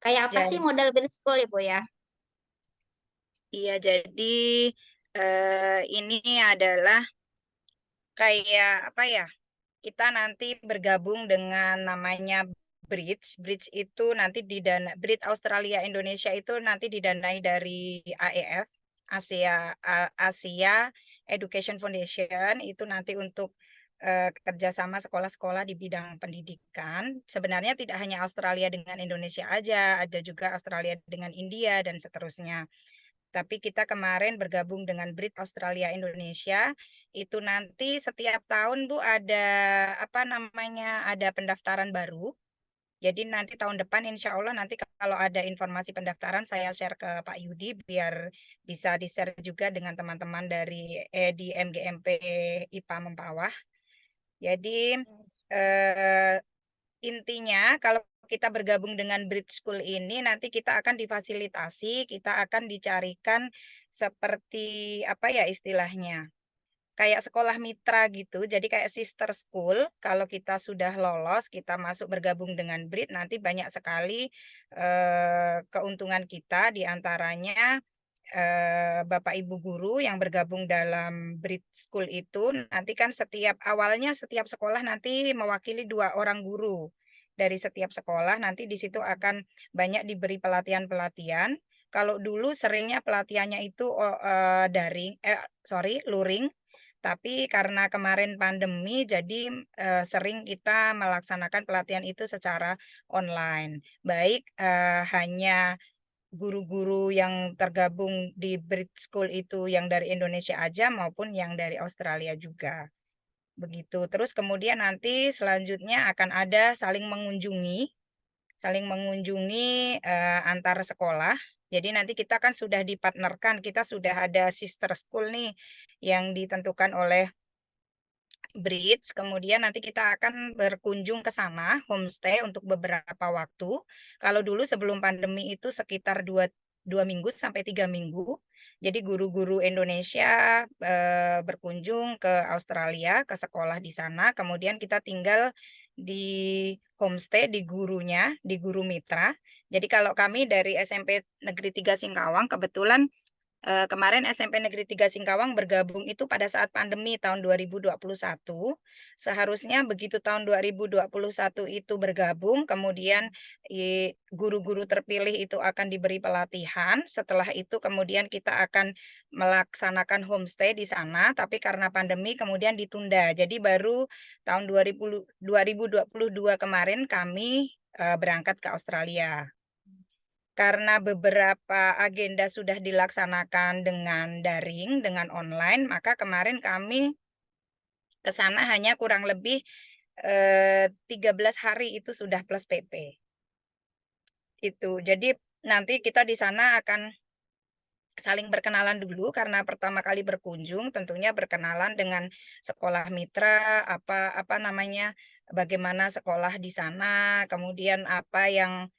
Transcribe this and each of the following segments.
Kayak apa sih Jadi, model bridge school Ibu ya? iya, jadi ini adalah kayak apa ya? Kita nanti bergabung dengan namanya Bridge. Bridge itu nanti Bridge Australia Indonesia itu nanti didanai dari AEF, Asia Education Foundation, itu nanti untuk kerjasama sekolah-sekolah di bidang pendidikan. Sebenarnya tidak hanya Australia dengan Indonesia aja, ada juga Australia dengan India dan seterusnya. Tapi kita kemarin bergabung dengan BRIT Australia Indonesia, itu nanti setiap tahun Bu ada apa namanya, ada pendaftaran baru. Jadi nanti tahun depan insya Allah nanti kalau ada informasi pendaftaran saya share ke Pak Yudi biar bisa di-share juga dengan teman-teman dari di MGMP IPA Mempawah. Jadi eh, intinya kalau kita bergabung dengan Bridge School ini nanti kita akan difasilitasi, kita akan dicarikan seperti apa ya istilahnya, kayak sekolah mitra gitu. Jadi kayak sister school. Kalau kita sudah lolos, kita masuk bergabung dengan Bridge, nanti banyak sekali keuntungan kita, diantaranya Bapak Ibu guru yang bergabung dalam Bridge School itu nanti kan awalnya setiap sekolah nanti mewakili 2 orang guru dari setiap sekolah, nanti di situ akan banyak diberi pelatihan-pelatihan. Kalau dulu seringnya pelatihannya itu luring, tapi karena kemarin pandemi jadi sering kita melaksanakan pelatihan itu secara online. Baik hanya guru-guru yang tergabung di Bridge School itu yang dari Indonesia aja maupun yang dari Australia juga. Begitu. Terus kemudian nanti selanjutnya akan ada saling mengunjungi antar sekolah. Jadi nanti kita kan sudah dipartnerkan, kita sudah ada sister school nih yang ditentukan oleh Bridge. Kemudian nanti kita akan berkunjung ke sana, homestay untuk beberapa waktu. Kalau dulu sebelum pandemi itu sekitar dua minggu sampai 3 minggu. Jadi guru-guru Indonesia berkunjung ke Australia, ke sekolah di sana. Kemudian kita tinggal di homestay di gurunya, di guru mitra. Jadi kalau kami dari SMP Negeri 3 Singkawang, kebetulan kemarin SMP Negeri 3 Singkawang bergabung itu pada saat pandemi tahun 2021. Seharusnya begitu tahun 2021 itu bergabung, kemudian guru-guru terpilih itu akan diberi pelatihan. Setelah itu kemudian kita akan melaksanakan homestay di sana, tapi karena pandemi kemudian ditunda. Jadi baru tahun 2022 kemarin kami berangkat ke Australia. Karena beberapa agenda sudah dilaksanakan dengan daring, dengan online, maka kemarin kami ke sana hanya kurang lebih 13 hari itu sudah plus PP. Itu. Jadi nanti kita di sana akan saling berkenalan dulu karena pertama kali berkunjung tentunya berkenalan dengan sekolah mitra, apa apa namanya, bagaimana sekolah di sana, kemudian apa yang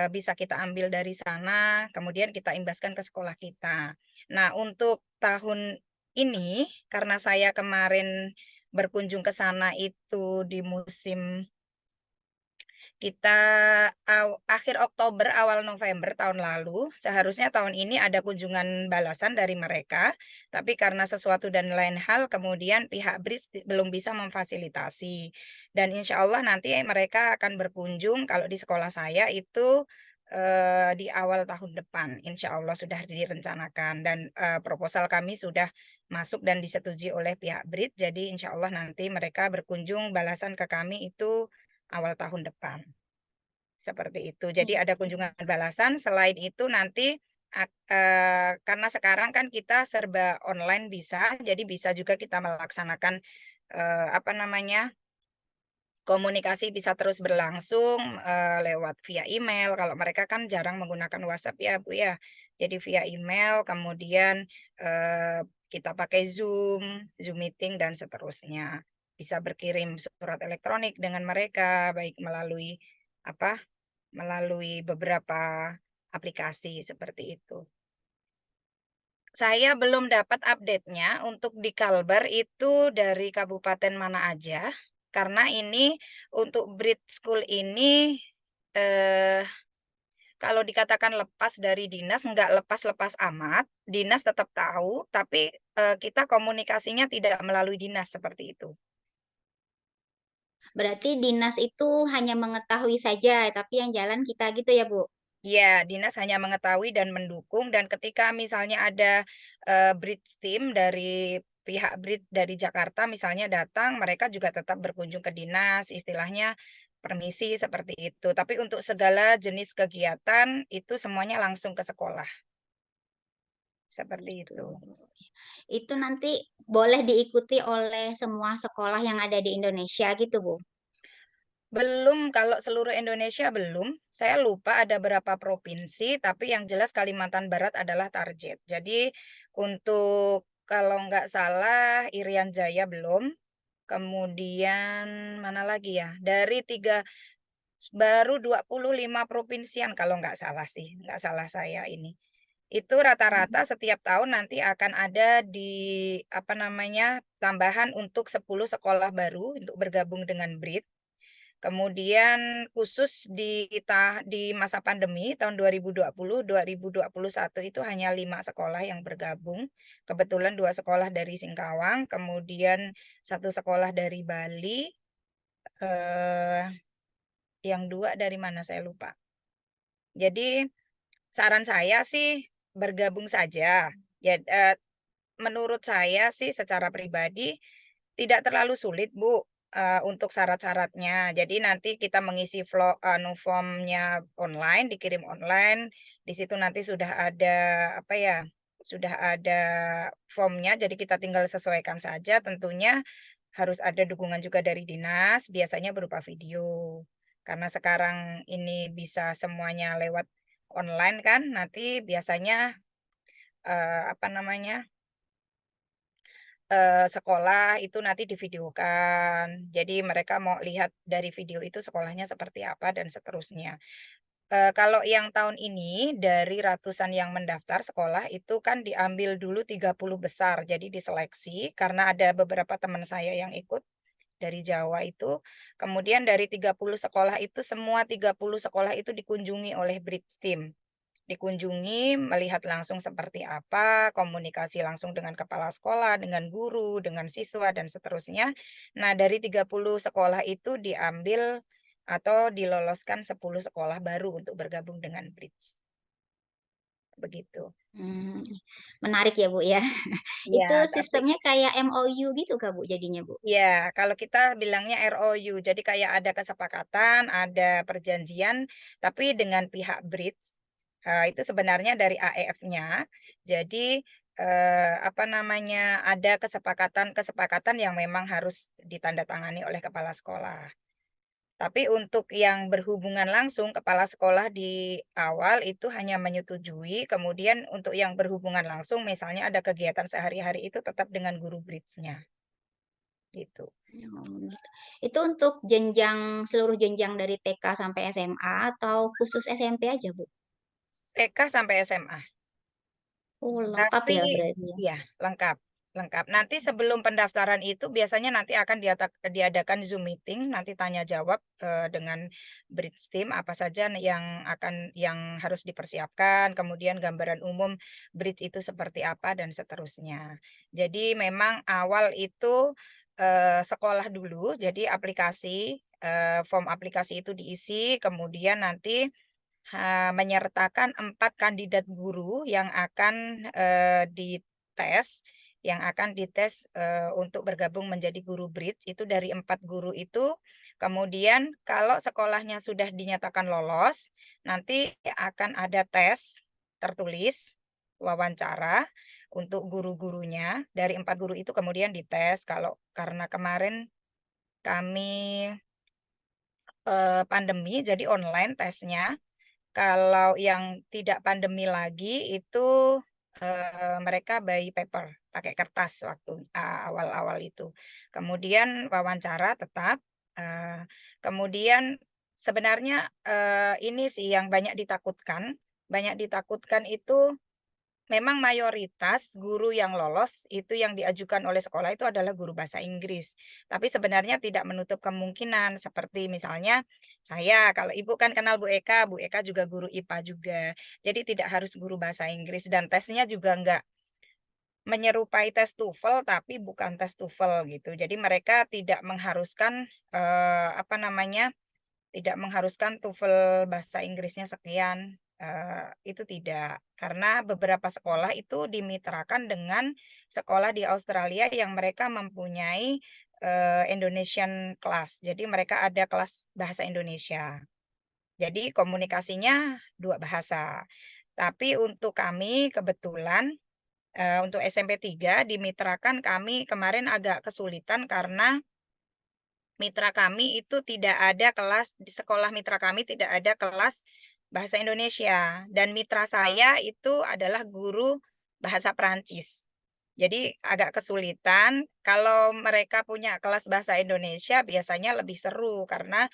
bisa kita ambil dari sana, kemudian kita imbaskan ke sekolah kita. Nah, untuk tahun ini karena saya kemarin berkunjung ke sana itu di musim kita akhir Oktober, awal November tahun lalu, seharusnya tahun ini ada kunjungan balasan dari mereka, tapi karena sesuatu dan lain hal, kemudian pihak BRIS belum bisa memfasilitasi. Dan insya Allah nanti mereka akan berkunjung kalau di sekolah saya itu di awal tahun depan, insya Allah sudah direncanakan dan proposal kami sudah masuk dan disetujui oleh pihak BRIS. Jadi insya Allah nanti mereka berkunjung balasan ke kami itu awal tahun depan. Seperti itu. Jadi ada kunjungan balasan. Selain itu nanti karena sekarang kan kita serba online bisa, jadi bisa juga kita melaksanakan apa namanya, komunikasi bisa terus berlangsung lewat via email. Kalau mereka kan jarang menggunakan WhatsApp ya, Bu ya. Jadi via email, kemudian eh, kita pakai Zoom, Zoom meeting dan seterusnya. Bisa berkirim surat elektronik dengan mereka, baik melalui apa? Melalui beberapa aplikasi seperti itu. Saya belum dapat update-nya untuk di Kalbar itu dari kabupaten mana aja, karena ini untuk Brit School ini eh, kalau dikatakan lepas dari dinas, nggak lepas-lepas amat. Dinas tetap tahu, tapi kita komunikasinya tidak melalui dinas seperti itu. Berarti dinas itu hanya mengetahui saja, tapi yang jalan kita gitu ya, Bu? Ya, dinas hanya mengetahui dan mendukung, dan ketika misalnya ada bridge team dari pihak bridge dari Jakarta misalnya datang, mereka juga tetap berkunjung ke dinas, istilahnya permisi seperti itu. Tapi untuk segala jenis kegiatan itu semuanya langsung ke sekolah, seperti Gitu. itu. Itu nanti boleh diikuti oleh semua sekolah yang ada di Indonesia gitu, Bu? Belum, kalau seluruh Indonesia belum. Saya lupa ada berapa provinsi, tapi yang jelas Kalimantan Barat adalah target. Jadi untuk kalau nggak salah Irian Jaya belum. Kemudian mana lagi ya? Dari baru 25 provinsian kalau nggak salah sih, nggak salah saya ini. Itu Mhm. rata-rata setiap tahun nanti akan ada di apa namanya tambahan untuk 10 sekolah baru untuk bergabung dengan BRID. Kemudian khusus di masa pandemi tahun 2020, 2021 itu hanya 5 sekolah yang bergabung. Kebetulan 2 sekolah dari Singkawang, kemudian 1 sekolah dari Bali, eh, yang 2 dari mana saya lupa. Jadi saran saya sih bergabung saja. Ya, menurut saya sih secara pribadi tidak terlalu sulit, Bu, untuk syarat-syaratnya. Jadi nanti kita mengisi formnya online, dikirim online. Di situ nanti sudah ada apa ya? Sudah ada formnya, jadi kita tinggal sesuaikan saja. Tentunya harus ada dukungan juga dari dinas, biasanya berupa video. Karena sekarang ini bisa semuanya lewat online kan, nanti biasanya apa namanya? Sekolah itu nanti divideokan. Jadi mereka mau lihat dari video itu sekolahnya seperti apa dan seterusnya. Kalau yang tahun ini dari ratusan yang mendaftar sekolah itu kan diambil dulu 30 besar, jadi diseleksi karena ada beberapa teman saya yang ikut dari Jawa itu. Kemudian dari 30 sekolah itu semua 30 sekolah itu dikunjungi oleh Bridge Team. Dikunjungi, melihat langsung seperti apa, komunikasi langsung dengan kepala sekolah, dengan guru, dengan siswa, dan seterusnya. Nah, dari 30 sekolah itu diambil atau diloloskan 10 sekolah baru untuk bergabung dengan Bridge. Begitu. Mmm, menarik ya, Bu, ya. Itu Ya, tapi sistemnya kayak MOU gitu Kak, Bu, jadinya, Bu? ya, kalau kita bilangnya ROU, jadi kayak ada kesepakatan, ada perjanjian, tapi dengan pihak Bridge, itu sebenarnya dari AEF-nya. Jadi, apa namanya, ada kesepakatan-kesepakatan yang memang harus ditandatangani oleh kepala sekolah. Tapi untuk yang berhubungan langsung, kepala sekolah di awal itu hanya menyetujui, kemudian untuk yang berhubungan langsung, misalnya ada kegiatan sehari-hari itu tetap dengan guru Bridge-nya, gitu. Oh, gitu. Itu untuk seluruh jenjang dari TK sampai SMA atau khusus SMP aja, Bu? TK sampai SMA. Oh, lengkap Tapi ya berarti ya? iya, lengkap lengkap. Nanti sebelum pendaftaran itu biasanya nanti akan diadakan Zoom meeting, nanti tanya jawab, dengan bridge team apa saja yang harus dipersiapkan, kemudian gambaran umum bridge itu seperti apa dan seterusnya. Jadi memang awal itu, sekolah dulu, jadi form aplikasi itu diisi, kemudian nanti menyertakan 4 kandidat guru yang akan, dites, untuk bergabung menjadi guru Bridge, itu dari 4 guru itu. Kemudian kalau sekolahnya sudah dinyatakan lolos, nanti akan ada tes tertulis, wawancara untuk guru-gurunya. Dari 4 guru itu kemudian dites, kalau karena kemarin kami, pandemi jadi online tesnya. Kalau yang tidak pandemi lagi itu, mereka by paper, pakai kertas waktu, awal-awal itu. Kemudian wawancara tetap, kemudian sebenarnya, ini sih yang banyak ditakutkan itu memang mayoritas guru yang lolos itu yang diajukan oleh sekolah itu adalah guru bahasa Inggris. Tapi sebenarnya tidak menutup kemungkinan seperti misalnya saya, kalau Ibu kan kenal Bu Eka juga guru IPA juga. Jadi tidak harus guru bahasa Inggris dan tesnya juga enggak menyerupai tes TOEFL tapi bukan tes TOEFL gitu. Jadi mereka tidak mengharuskan apa namanya, tidak mengharuskan TOEFL bahasa Inggrisnya sekian, itu tidak. Karena beberapa sekolah itu dimitrakan dengan sekolah di Australia yang mereka mempunyai, Indonesian class. Jadi mereka ada kelas bahasa Indonesia. Jadi komunikasinya 2 bahasa. Tapi untuk kami kebetulan, untuk SMP 3 dimitrakan kami kemarin agak kesulitan karena mitra kami itu tidak ada kelas di sekolah mitra kami tidak ada kelas bahasa Indonesia dan mitra saya itu adalah guru bahasa Perancis. Jadi agak kesulitan kalau mereka punya kelas bahasa Indonesia biasanya lebih seru karena,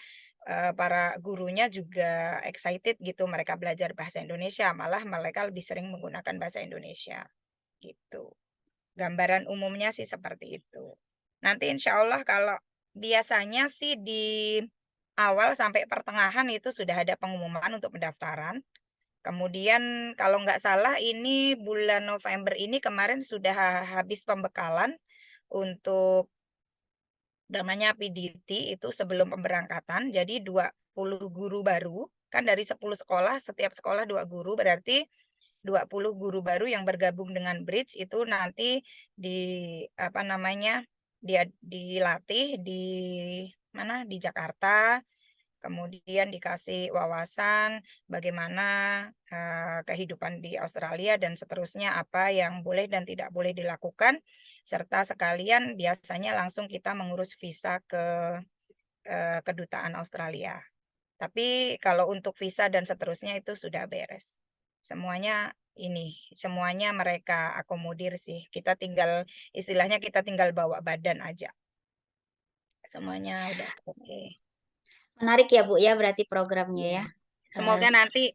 para gurunya juga excited gitu mereka belajar bahasa Indonesia, malah mereka lebih sering menggunakan bahasa Indonesia, gitu. Gambaran umumnya sih seperti itu. Nanti insya Allah kalau biasanya sih di awal sampai pertengahan itu sudah ada pengumuman untuk pendaftaran. Kemudian kalau nggak salah ini bulan November ini kemarin sudah habis pembekalan untuk namanya PDT itu sebelum pemberangkatan. Jadi 20 guru baru, kan dari 10 sekolah, setiap sekolah 2 guru, berarti 20 guru baru yang bergabung dengan Bridge itu nanti di apa namanya, dia dilatih di mana, di Jakarta, kemudian dikasih wawasan bagaimana, kehidupan di Australia dan seterusnya, apa yang boleh dan tidak boleh dilakukan, serta sekalian biasanya langsung kita mengurus visa ke, kedutaan Australia. Tapi kalau untuk visa dan seterusnya itu sudah beres. Semuanya ini, semuanya mereka akomodir sih. Kita tinggal istilahnya kita tinggal bawa badan aja. Semuanya udah oke. Menarik ya Bu ya berarti programnya Iya. ya. Eh, Semoga nanti,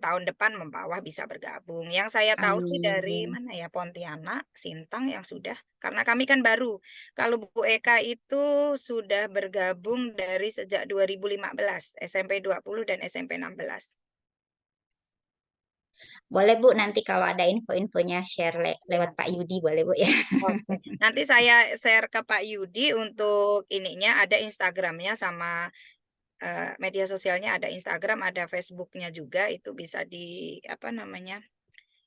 tahun depan Mempawah bisa bergabung. Yang saya tahu sih dari amin. mana ya, Pontianak, Sintang yang sudah karena kami kan baru. Kalau Bu Eka itu sudah bergabung dari sejak 2015, SMP 20 dan SMP 16. Boleh Bu nanti kalau ada info-infonya share lewat Ya. Pak Yudi boleh Bu ya. Oke, nanti saya share ke Pak Yudi untuk ininya, ada Instagramnya sama, media sosialnya ada Instagram, ada Facebooknya juga, itu bisa di apa namanya,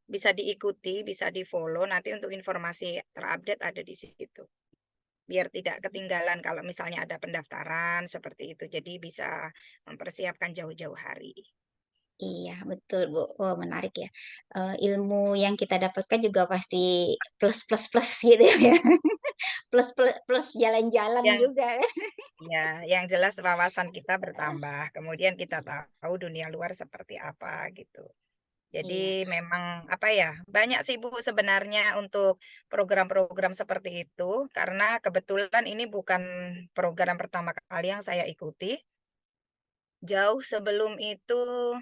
bisa diikuti, bisa di-follow, nanti untuk informasi terupdate ada di situ. Biar tidak ketinggalan kalau misalnya ada pendaftaran seperti itu, jadi bisa mempersiapkan jauh-jauh hari. Iya betul Bu. Oh menarik ya. Ilmu yang kita dapatkan juga pasti plus plus plus gitu ya. Plus plus plus jalan-jalan Yang juga ya. ya, yang jelas wawasan kita bertambah, kemudian kita tahu dunia luar seperti apa gitu. Iya. Jadi memang apa ya, banyak sih Bu sebenarnya untuk program-program seperti itu, karena kebetulan ini bukan program pertama kali yang saya ikuti. Jauh sebelum itu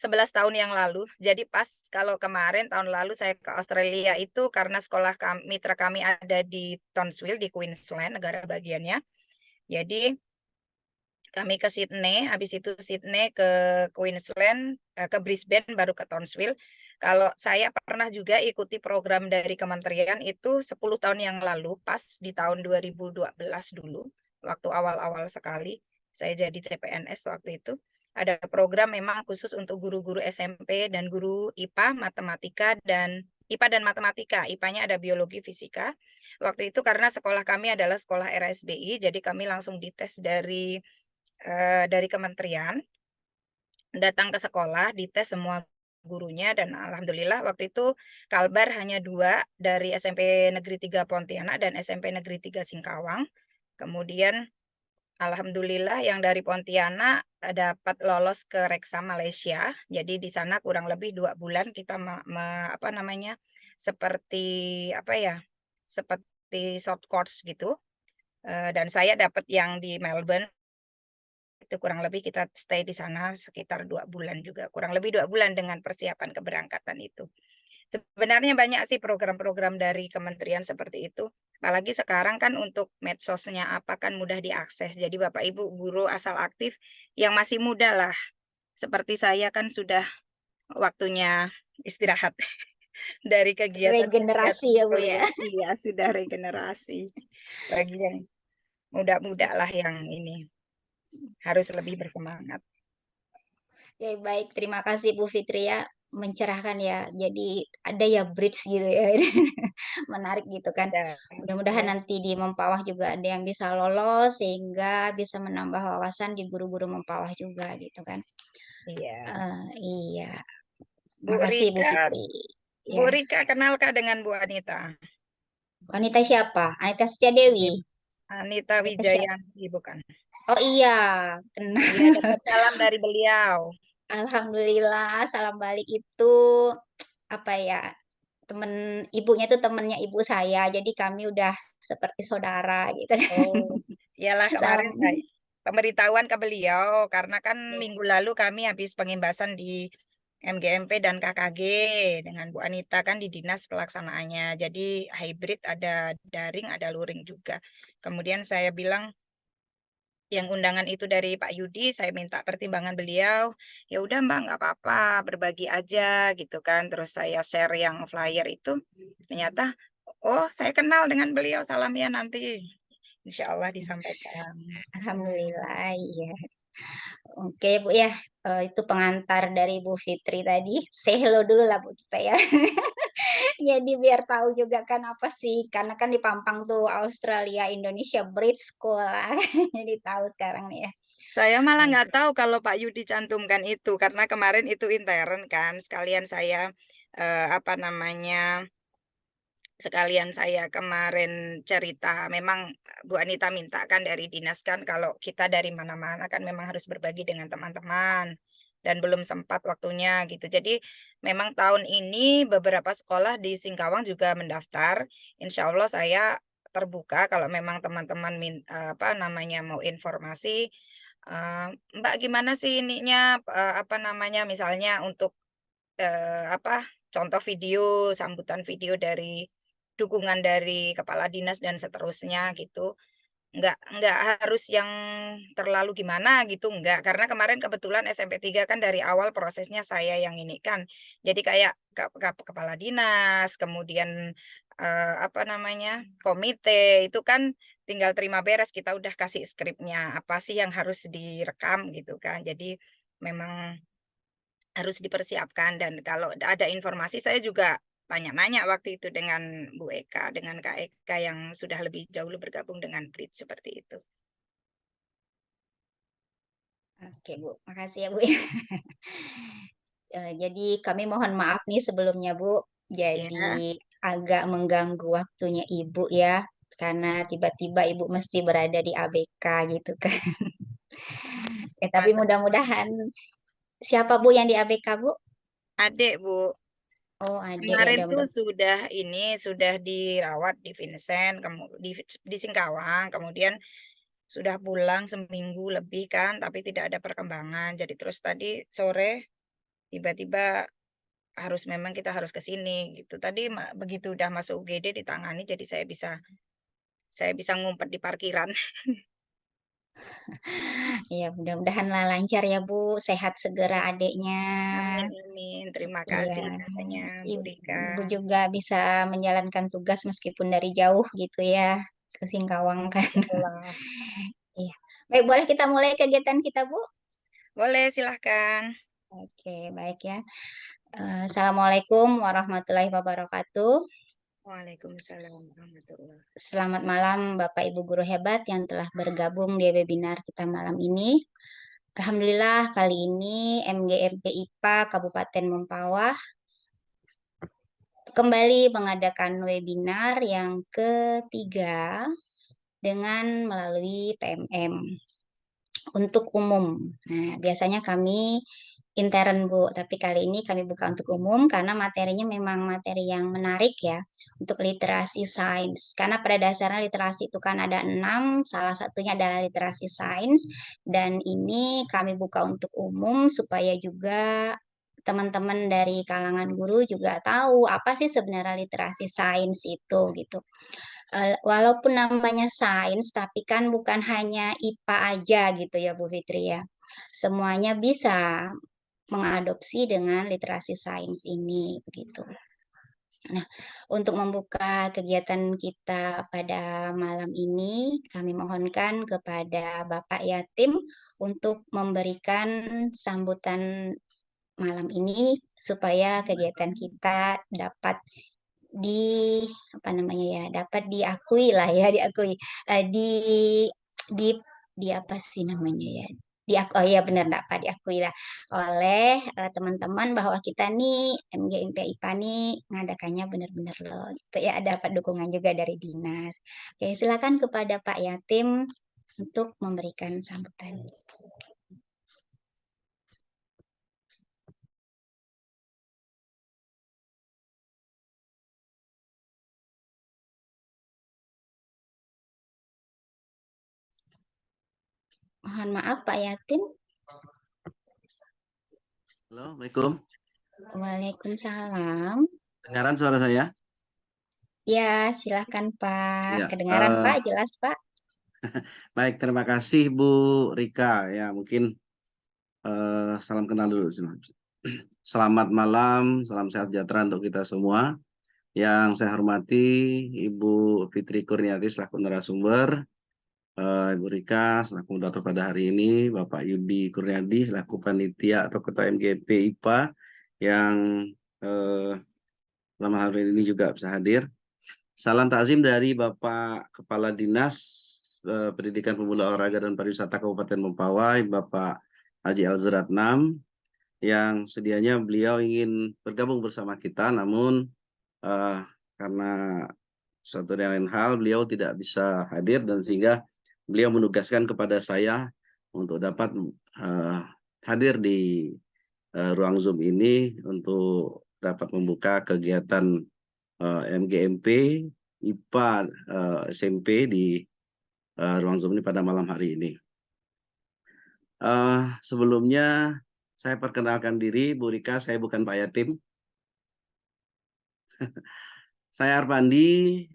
11 tahun yang lalu. Jadi pas kalau kemarin tahun lalu saya ke Australia itu karena sekolah mitra kami ada di Townsville di Queensland, negara bagiannya. Jadi kami ke Sydney, habis itu Sydney ke Queensland, ke Brisbane, baru ke Townsville. Kalau saya pernah juga ikuti program dari kementerian itu 10 tahun yang lalu, pas di tahun 2012 dulu, waktu awal-awal sekali saya jadi CPNS waktu itu. Ada program memang khusus untuk guru-guru SMP dan guru IPA, matematika, dan IPA dan matematika. IPA-nya ada biologi, fisika. Waktu itu karena sekolah kami adalah sekolah RSBI, jadi kami langsung dites dari kementerian, datang ke sekolah, dites semua gurunya dan alhamdulillah waktu itu Kalbar hanya 2 dari SMP Negeri 3 Pontianak dan SMP Negeri 3 Singkawang. Kemudian alhamdulillah yang dari Pontianak, dapat lolos ke Reksa Malaysia. Jadi di sana kurang lebih 2 bulan kita apa namanya, seperti apa ya, seperti short course gitu, dan saya dapat yang di Melbourne itu kurang lebih kita stay di sana sekitar 2 bulan juga, kurang lebih 2 bulan dengan persiapan keberangkatan itu. Sebenarnya banyak sih program-program dari kementerian seperti itu. Apalagi sekarang kan untuk medsosnya apa kan mudah diakses. Jadi Bapak Ibu guru asal aktif yang masih muda lah. Seperti saya kan sudah waktunya istirahat dari kegiatan-kegiatan Regenerasi ya Bu ya. kuliah. Iya, sudah regenerasi. Bagi yang muda-muda lah yang ini harus lebih bersemangat. Oke, baik. Terima kasih Bu Fitri ya, mencerahkan ya. Jadi ada ya bridge gitu ya. Menarik gitu kan. Ya, Mudah-mudahan ya, nanti di Mempawah juga ada yang bisa lolos sehingga bisa menambah wawasan di guru-guru Mempawah juga gitu kan. iya. Iya. Bu Makasih Bu Rika, Fitri. Bu Ya. Rika kenalkah dengan Bu Anita? Anita siapa? Anita Setiadewi. Anita Anita siapa? Wijayanti bukan? Oh iya, kenal. Iya, dapat salam dari beliau. Alhamdulillah, salam balik itu apa ya? Temen ibunya tuh temennya ibu saya, jadi kami udah seperti saudara gitu. Oh, iyalah kemarin Salam. saya pemberitahuan ke beliau karena kan Ya. minggu lalu kami habis pengimbasan di MGMP dan KKG dengan Bu Anita kan di dinas pelaksanaannya. Jadi hybrid ada daring, ada luring juga. Kemudian saya bilang yang undangan itu dari Pak Yudi, saya minta pertimbangan beliau. Ya udah Mbak, nggak apa-apa, berbagi aja gitu kan. Terus saya share yang flyer itu, ternyata, oh saya kenal dengan beliau, salam ya nanti. Insya Allah disampaikan. Alhamdulillah, iya. Oke Bu ya, itu pengantar dari Bu Fitri tadi. Say hello dulu lah Bu kita ya. Jadi biar tahu juga kan apa sih, karena kan di Pampang tuh Australia Indonesia Bridge School lah. Jadi tahu sekarang nih ya. Saya malah Oke. nggak tahu kalau Pak Yudi cantumkan itu, karena kemarin itu intern kan, sekalian saya, apa namanya, sekalian saya kemarin cerita, memang Bu Anita minta kan dari dinas kan kalau kita dari mana-mana kan memang harus berbagi dengan teman-teman dan belum sempat waktunya gitu. Jadi memang tahun ini beberapa sekolah di Singkawang juga mendaftar. Insya Allah saya terbuka kalau memang teman-teman apa namanya mau informasi. Mbak gimana sih ininya apa namanya misalnya untuk apa, contoh video, sambutan video dari dukungan dari kepala dinas dan seterusnya gitu. Nggak harus yang terlalu gimana gitu, enggak. Karena kemarin kebetulan SMP 3 kan dari awal prosesnya saya yang ini kan. Jadi kayak kepala dinas, kemudian apa namanya, komite, itu kan tinggal terima beres, kita udah kasih skripnya, apa sih yang harus direkam gitu kan. Jadi memang harus dipersiapkan dan kalau ada informasi saya juga tanya-nanya waktu itu dengan Bu Eka, dengan Kak Eka yang sudah lebih jauh bergabung dengan BRID seperti itu. Oke Bu, makasih ya Bu ya. Jadi kami mohon maaf nih sebelumnya Bu. Ya, Jadi agak mengganggu waktunya Ibu ya. Karena tiba-tiba Ibu mesti berada di ABK gitu kan. Ya, tapi masa mudah-mudahan siapa Bu yang di ABK Bu? adik Bu. Oh adik ya Kemarin udah tuh mudah. sudah dirawat di Vincent, di Singkawang, kemudian sudah pulang seminggu lebih kan, tapi tidak ada perkembangan. Jadi terus tadi sore tiba-tiba memang kita harus ke sini gitu. Tadi begitu udah masuk UGD ditangani jadi saya bisa ngumpet di parkiran. Ya mudah-mudahan lah lancar ya Bu. Sehat segera adiknya. Amin amin. Terima Iya, kasih katanya Bu Rika. Ibu juga bisa menjalankan tugas meskipun dari jauh gitu ya ke Singkawang kan. Itulah. Iya. Baik, boleh kita mulai kegiatan kita, Bu? Boleh silahkan. Oke, baik ya. Assalamualaikum warahmatullahi wabarakatuh. Waalaikumsalam warahmatullahi. Selamat malam Bapak Ibu guru hebat yang telah bergabung di webinar kita malam ini. Alhamdulillah kali ini MGMP IPA Kabupaten Mempawah kembali mengadakan webinar yang ketiga dengan melalui PMM untuk umum. Nah, biasanya kami intern Bu, tapi kali ini kami buka untuk umum karena materinya memang materi yang menarik ya untuk literasi sains. Karena pada dasarnya literasi itu kan ada 6, salah satunya adalah literasi sains dan ini kami buka untuk umum supaya juga teman-teman dari kalangan guru juga tahu apa sih sebenarnya literasi sains itu gitu. Walaupun namanya sains, tapi kan bukan hanya IPA aja gitu ya Bu Fitri ya. Semuanya bisa mengadopsi dengan literasi sains ini begitu. Nah, untuk membuka kegiatan kita pada malam ini, kami mohonkan kepada Bapak Yatim untuk memberikan sambutan malam ini supaya kegiatan kita dapat di apa namanya ya, dapat diakui lah ya, diakui di di di apa sih namanya ya? Oh iya benar dapat diakui lah oleh teman-teman bahwa kita nih MGMP IPA nih ngadakannya benar-benar loh gitu ya, dapat dukungan juga dari dinas. Oke, silakan kepada Pak Yatim untuk memberikan sambutan. Mohon maaf Pak Yatim. Halo, Assalamualaikum. Waalaikumsalam. Dengaran suara saya? Ya, silakan Pak. Ya, Kedengaran Pak, jelas Pak. baik. Terima kasih Bu Rika. Ya, mungkin salam kenal dulu. Selamat malam, salam sehat sejahtera untuk kita semua. Yang saya hormati Ibu Fitri Kurniati selaku narasumber, Ibu Rika selaku moderator pada hari ini, Bapak Yudi Kurniadi selaku panitia atau ketua MGP IPA yang eh, dalam hari ini juga bisa hadir. Salam takzim dari Bapak Kepala Dinas Pendidikan Pemuda Olahraga dan Pariwisata Kabupaten Mempawai, Bapak Haji Alzuratnam, yang sedianya beliau ingin bergabung bersama kita, namun karena suatu dan lain hal beliau tidak bisa hadir dan sehingga beliau menugaskan kepada saya untuk dapat hadir di ruang Zoom ini untuk dapat membuka kegiatan MGMP IPA SMP di ruang Zoom ini pada malam hari ini. Sebelumnya saya perkenalkan diri, Bu Rika, saya bukan Pak Yatim. Saya Arpandi,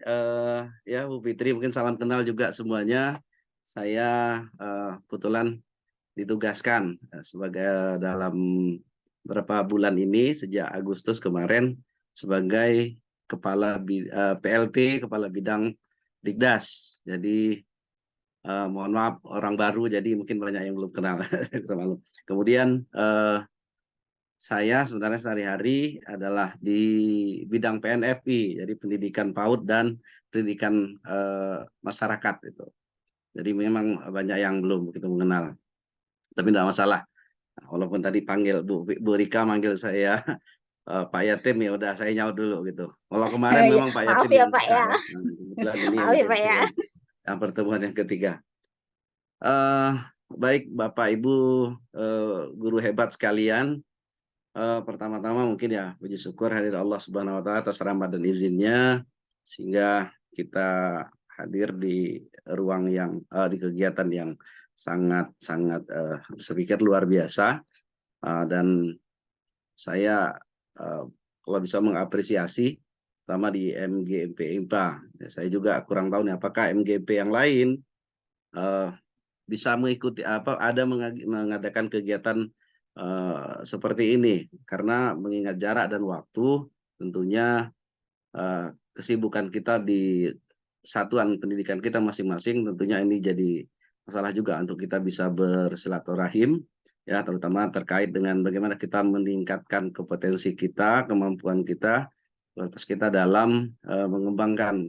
ya Bu Fitri, mungkin salam kenal juga semuanya. Saya kebetulan ditugaskan sebagai dalam beberapa bulan ini sejak Agustus kemarin sebagai PLT Kepala Bidang Dikdas. Jadi mohon maaf orang baru, jadi mungkin banyak yang belum kenal. Kemudian saya sebenarnya sehari-hari adalah di bidang PNFI, jadi pendidikan PAUD dan pendidikan masyarakat itu. Jadi memang banyak yang belum begitu mengenal, tapi tidak masalah. Walaupun tadi panggil Bu Rika manggil saya Pak Yatim, ya udah saya nyaut dulu gitu. Kalau kemarin Ya, memang Pak maaf Yatim ya yang Pak buka ya. ya. Nah, kebetulan ini Maaf ya Pak MGMP ya. yang pertemuan yang ketiga. Baik Bapak Ibu guru hebat sekalian, pertama-tama mungkin ya puji syukur hadir Allah Subhanahu Wa Taala atas rahmat dan izinnya sehingga kita hadir di ruang yang di kegiatan yang sangat saya pikir luar biasa. Dan saya kalau bisa mengapresiasi pertama di MGMP IMPA. Ya, saya juga kurang tahu nih apakah MGP yang lain bisa mengikuti ada mengadakan kegiatan seperti ini, karena mengingat jarak dan waktu tentunya kesibukan kita di satuan pendidikan kita masing-masing, tentunya ini jadi masalah juga untuk kita bisa bersilaturahim ya, terutama terkait dengan bagaimana kita meningkatkan kompetensi kita, kemampuan kita, kualitas kita dalam mengembangkan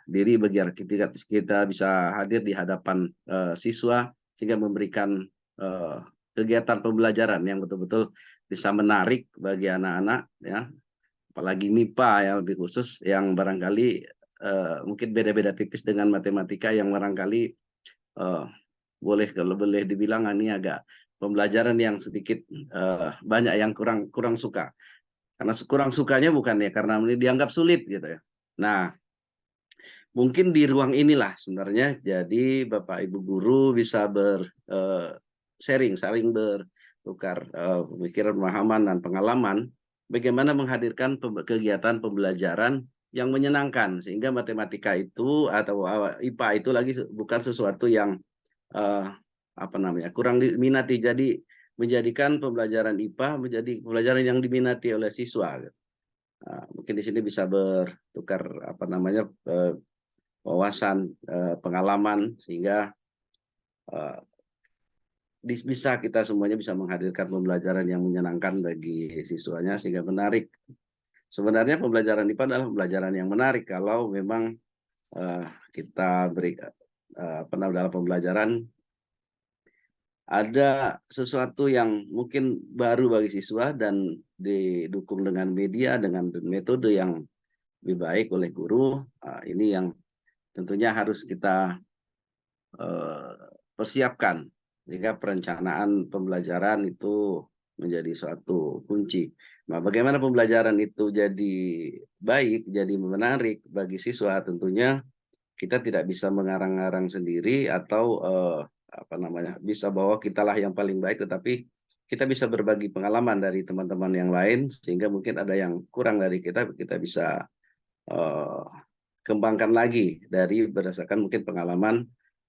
diri biar kita bisa hadir di hadapan siswa sehingga memberikan kegiatan pembelajaran yang betul-betul bisa menarik bagi anak-anak ya, apalagi MIPA yang lebih khusus yang barangkali mungkin beda-beda tipis dengan matematika yang barangkali boleh kalau boleh dibilang ini agak pembelajaran yang sedikit banyak yang kurang suka. Karena kurang sukanya bukan ya karena ini dianggap sulit gitu ya. Nah, mungkin di ruang inilah sebenarnya jadi Bapak Ibu guru bisa saling bertukar pemikiran, pemahaman dan pengalaman bagaimana menghadirkan kegiatan pembelajaran yang menyenangkan sehingga matematika itu atau IPA itu lagi bukan sesuatu yang kurang diminati, jadi menjadikan pembelajaran IPA menjadi pembelajaran yang diminati oleh siswa. Mungkin di sini bisa bertukar wawasan, pengalaman sehingga bisa kita semuanya bisa menghadirkan pembelajaran yang menyenangkan bagi siswanya sehingga menarik. Sebenarnya pembelajaran IPA adalah pembelajaran yang menarik kalau memang kita beri dalam pembelajaran ada sesuatu yang mungkin baru bagi siswa dan didukung dengan media, dengan metode yang lebih baik oleh guru. Ini yang tentunya harus kita persiapkan. Sehingga perencanaan pembelajaran itu menjadi suatu kunci. Nah, bagaimana pembelajaran itu jadi baik, jadi menarik bagi siswa, tentunya kita tidak bisa mengarang-arang sendiri atau bisa bahwa kitalah yang paling baik, tetapi kita bisa berbagi pengalaman dari teman-teman yang lain sehingga mungkin ada yang kurang dari kita bisa kembangkan lagi dari berdasarkan mungkin pengalaman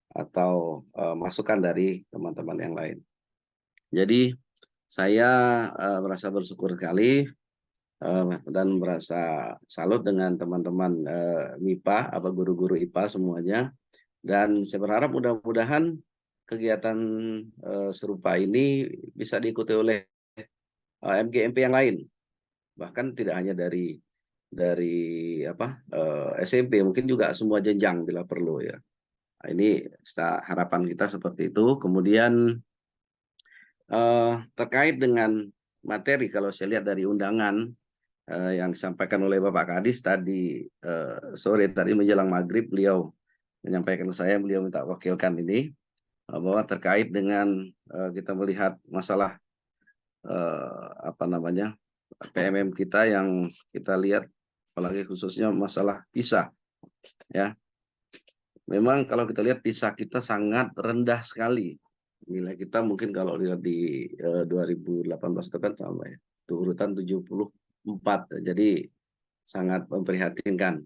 atau masukan dari teman-teman yang lain. Jadi saya merasa bersyukur sekali dan merasa salut dengan teman-teman MIPA, guru-guru IPA semuanya. Dan saya berharap mudah-mudahan kegiatan serupa ini bisa diikuti oleh MGMP yang lain. Bahkan tidak hanya dari SMP, mungkin juga semua jenjang bila perlu ya. Nah, ini harapan kita seperti itu. Kemudian terkait dengan materi, kalau saya lihat dari undangan yang disampaikan oleh Bapak Kadis tadi sore tadi menjelang maghrib, beliau menyampaikan ke saya, beliau minta wakilkan ini bahwa terkait dengan kita melihat masalah PMM kita yang kita lihat, apalagi khususnya masalah PISA ya. Memang kalau kita lihat PISA kita sangat rendah sekali. Nilai kita mungkin kalau lihat di 2018 itu kan sampai urutan 74. Jadi sangat memprihatinkan.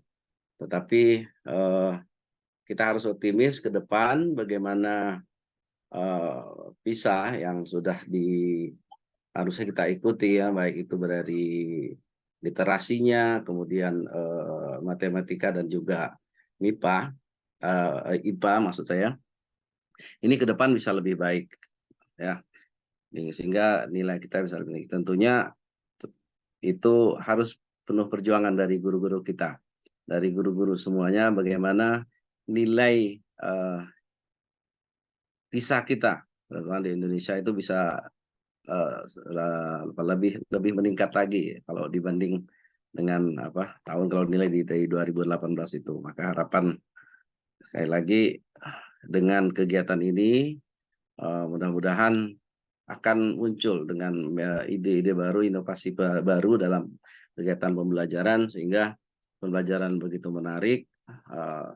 Tetapi kita harus optimis ke depan bagaimana PISA yang sudah harusnya kita ikuti ya, baik itu dari literasinya, kemudian matematika dan juga IPA maksud saya, ini ke depan bisa lebih baik ya, sehingga nilai kita bisa lebih baik. Tentunya itu harus penuh perjuangan dari guru-guru kita, dari guru-guru semuanya, bagaimana nilai PISA kita di Indonesia itu bisa lebih meningkat lagi kalau dibanding dengan tahun kalau nilai dari 2018 itu. Maka harapan sekali lagi dengan kegiatan ini mudah-mudahan akan muncul dengan ide-ide baru, inovasi baru dalam kegiatan pembelajaran sehingga pembelajaran begitu menarik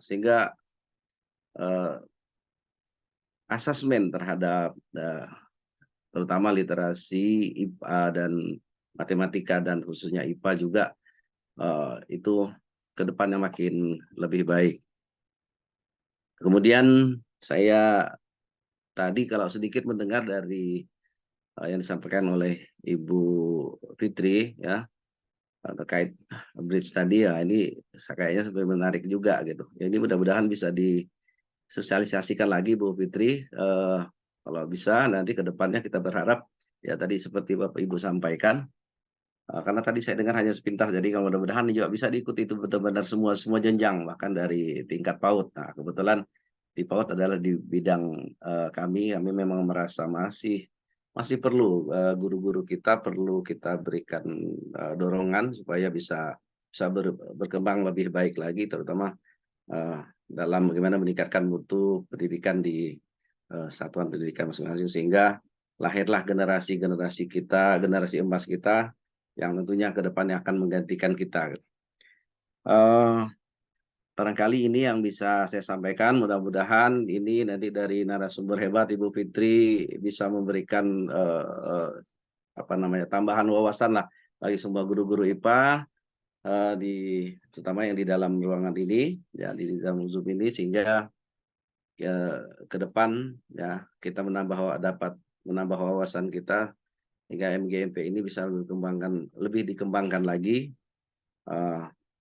sehingga asesmen terhadap terutama literasi IPA dan matematika dan khususnya IPA juga itu ke depannya makin lebih baik. Kemudian saya tadi kalau sedikit mendengar dari yang disampaikan oleh Ibu Fitri ya terkait bridge tadi ya, ini kayaknya sebenarnya menarik juga gitu. Ya, ini mudah-mudahan bisa disosialisasikan lagi Bu Fitri. Kalau bisa nanti ke depannya kita berharap ya tadi seperti Bapak Ibu sampaikan. Karena tadi saya dengar hanya sepintas, jadi kalau mudah-mudahan juga bisa diikuti itu benar-benar semua jenjang, bahkan dari tingkat PAUD. Nah, kebetulan di PAUD adalah di bidang kami memang merasa masih perlu guru-guru kita perlu kita berikan dorongan supaya bisa berkembang lebih baik lagi, terutama dalam bagaimana meningkatkan mutu pendidikan di satuan pendidikan masing-masing, sehingga lahirlah generasi-generasi kita, generasi emas kita yang tentunya ke depannya akan menggantikan kita. Eh, Barangkali ini yang bisa saya sampaikan. Mudah-mudahan ini nanti dari narasumber hebat Ibu Fitri bisa memberikan tambahan wawasan lah bagi semua guru-guru IPA terutama yang di dalam ruangan ini, ya di dalam Zoom ini, sehingga ke depan ya kita dapat menambah wawasan kita hingga MGMP ini bisa lebih dikembangkan lagi,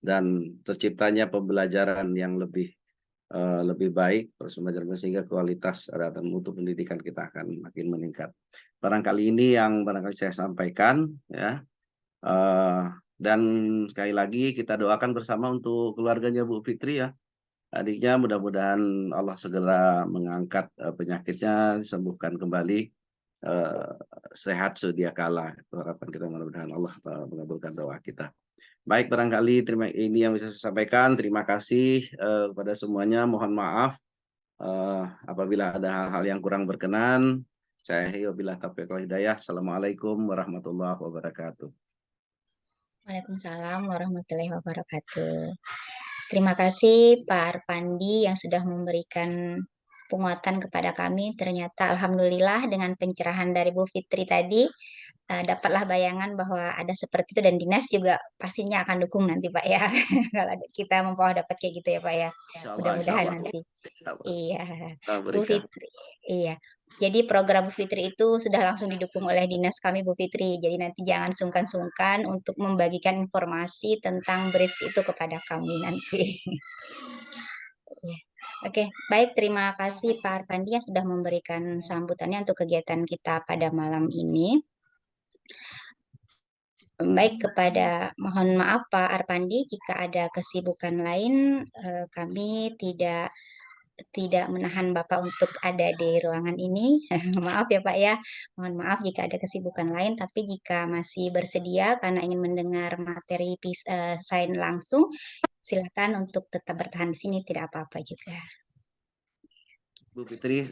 dan terciptanya pembelajaran yang lebih baik sehingga kualitas dan mutu pendidikan kita akan makin meningkat. Barangkali ini yang saya sampaikan ya. Dan sekali lagi kita doakan bersama untuk keluarganya Bu Fitri ya. Adiknya mudah-mudahan Allah segera mengangkat penyakitnya, disembuhkan kembali, sehat sedia kala. Itu harapan kita, mudah-mudahan Allah mengabulkan doa kita. Baik, barangkali ini yang bisa saya sampaikan. Terima kasih kepada semuanya. Mohon maaf apabila ada hal-hal yang kurang berkenan. Saya wabillahi taufiq wal hidayah. Assalamualaikum warahmatullahi wabarakatuh. Waalaikumsalam warahmatullahi wabarakatuh. Terima kasih Pak Arpandi yang sudah memberikan penguatan kepada kami. Ternyata alhamdulillah dengan pencerahan dari Bu Fitri tadi dapatlah bayangan bahwa ada seperti itu, dan dinas juga pastinya akan dukung nanti Pak ya. Kalau kita membawa dapat kayak gitu ya Pak ya. Mudah-mudahan nanti. Iya, Bu Fitri. Iya. Jadi program Bu Fitri itu sudah langsung didukung oleh dinas kami Bu Fitri. Jadi nanti jangan sungkan-sungkan untuk membagikan informasi tentang bridge itu kepada kami nanti. Iya. Oke, baik, terima kasih Pak Arpandi yang sudah memberikan sambutannya untuk kegiatan kita pada malam ini. Baik, mohon maaf Pak Arpandi jika ada kesibukan lain, kami tidak menahan Bapak untuk ada di ruangan ini. Maaf ya Pak ya. Mohon maaf jika ada kesibukan lain, tapi jika masih bersedia karena ingin mendengar materi sign langsung, silakan untuk tetap bertahan di sini, tidak apa-apa juga. Bu Fitri,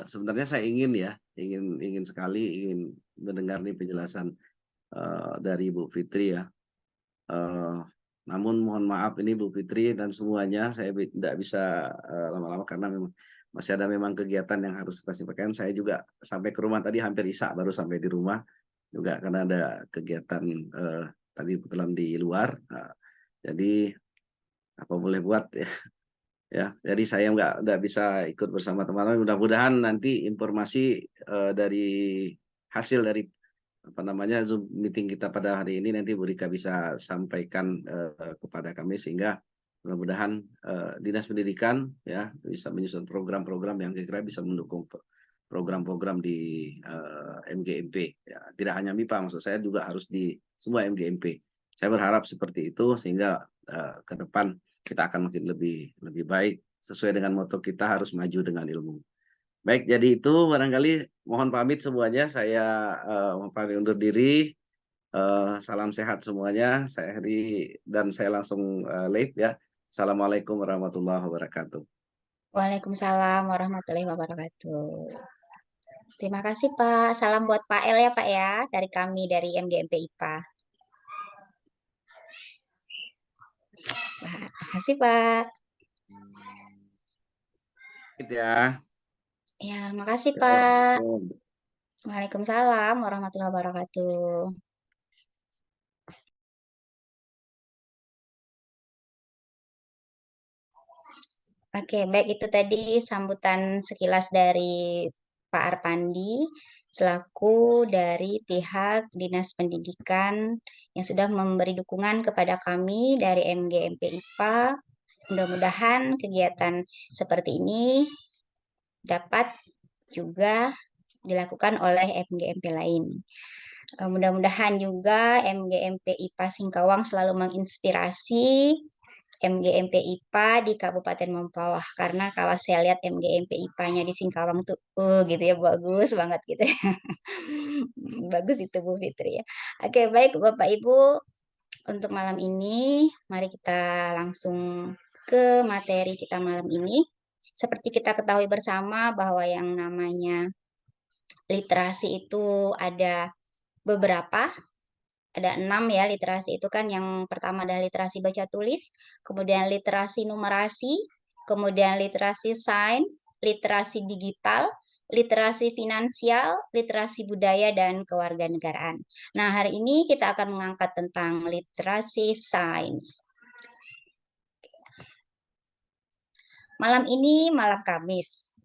sebenarnya saya ingin sekali mendengar nih penjelasan dari Bu Fitri ya. Namun mohon maaf ini Bu Fitri dan semuanya, saya tidak bisa lama-lama karena masih ada kegiatan yang harus kita sampaikan. Saya juga sampai ke rumah tadi hampir Isya baru sampai di rumah juga karena ada kegiatan tadi kebetulan di luar. Jadi apa boleh buat ya. Ya, jadi saya nggak bisa ikut bersama teman-teman. Mudah-mudahan nanti informasi dari hasil dari Zoom meeting kita pada hari ini nanti Bu Rika bisa sampaikan kepada kami, sehingga mudah-mudahan Dinas Pendidikan ya bisa menyusun program-program yang kira-kira bisa mendukung program-program di MGMP ya. Tidak hanya MIPA, maksud saya juga harus di semua MGMP. Saya berharap seperti itu sehingga ke depan kita akan makin lebih baik sesuai dengan moto kita harus maju dengan ilmu. Baik, jadi itu barangkali mohon pamit semuanya. Saya pamit undur diri. Salam sehat semuanya. Saya Heri dan saya langsung live ya. Assalamualaikum warahmatullahi wabarakatuh. Waalaikumsalam warahmatullahi wabarakatuh. Terima kasih Pak. Salam buat Pak El ya Pak ya, dari kami dari MGMP IPA. Terima kasih Pak. Ya. Ya, makasih Pak. Waalaikumsalam warahmatullahi wabarakatuh. Oke, baik, itu tadi sambutan sekilas dari Pak Arpandi selaku dari pihak Dinas Pendidikan yang sudah memberi dukungan kepada kami dari MGMP IPA. Mudah-mudahan kegiatan seperti ini dapat juga dilakukan oleh MGMP lain. Mudah-mudahan juga MGMP IPA Singkawang selalu menginspirasi MGMP IPA di Kabupaten Mempawah, karena kalau saya lihat MGMP IPA-nya di Singkawang tuh gitu ya, bagus banget gitu ya. Bagus itu Bu Fitri ya. Oke, baik Bapak Ibu, untuk malam ini mari kita langsung ke materi kita malam ini. Seperti kita ketahui bersama bahwa yang namanya literasi itu ada beberapa, ada 6 ya literasi itu kan. Yang pertama adalah literasi baca tulis, kemudian literasi numerasi, kemudian literasi sains, literasi digital, literasi finansial, literasi budaya, dan kewarganegaraan. Nah, hari ini kita akan mengangkat tentang literasi sains. Malam ini malam Kamis.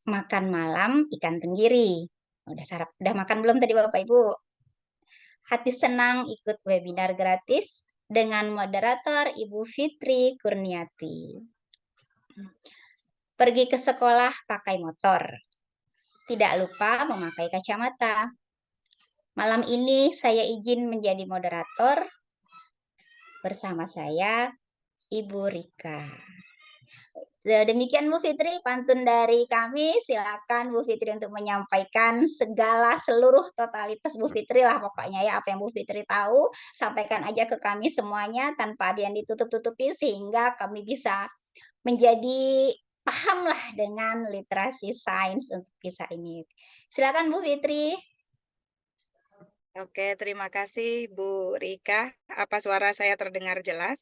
Makan malam ikan tenggiri. Udah makan belum tadi Bapak Ibu? Hati senang ikut webinar gratis dengan moderator Ibu Fitri Kurniati. Pergi ke sekolah pakai motor. Tidak lupa memakai kacamata. Malam ini saya izin menjadi moderator bersama saya, Ibu Rika. Demikian Bu Fitri, pantun dari kami. Silakan Bu Fitri untuk menyampaikan seluruh totalitas Bu Fitri lah pokoknya ya. Apa yang Bu Fitri tahu, sampaikan aja ke kami semuanya tanpa ada yang ditutup-tutupi sehingga kami bisa menjadi paham lah dengan literasi sains untuk PISA ini. Silakan Bu Fitri. Oke, terima kasih Bu Rika. Apa suara saya terdengar jelas?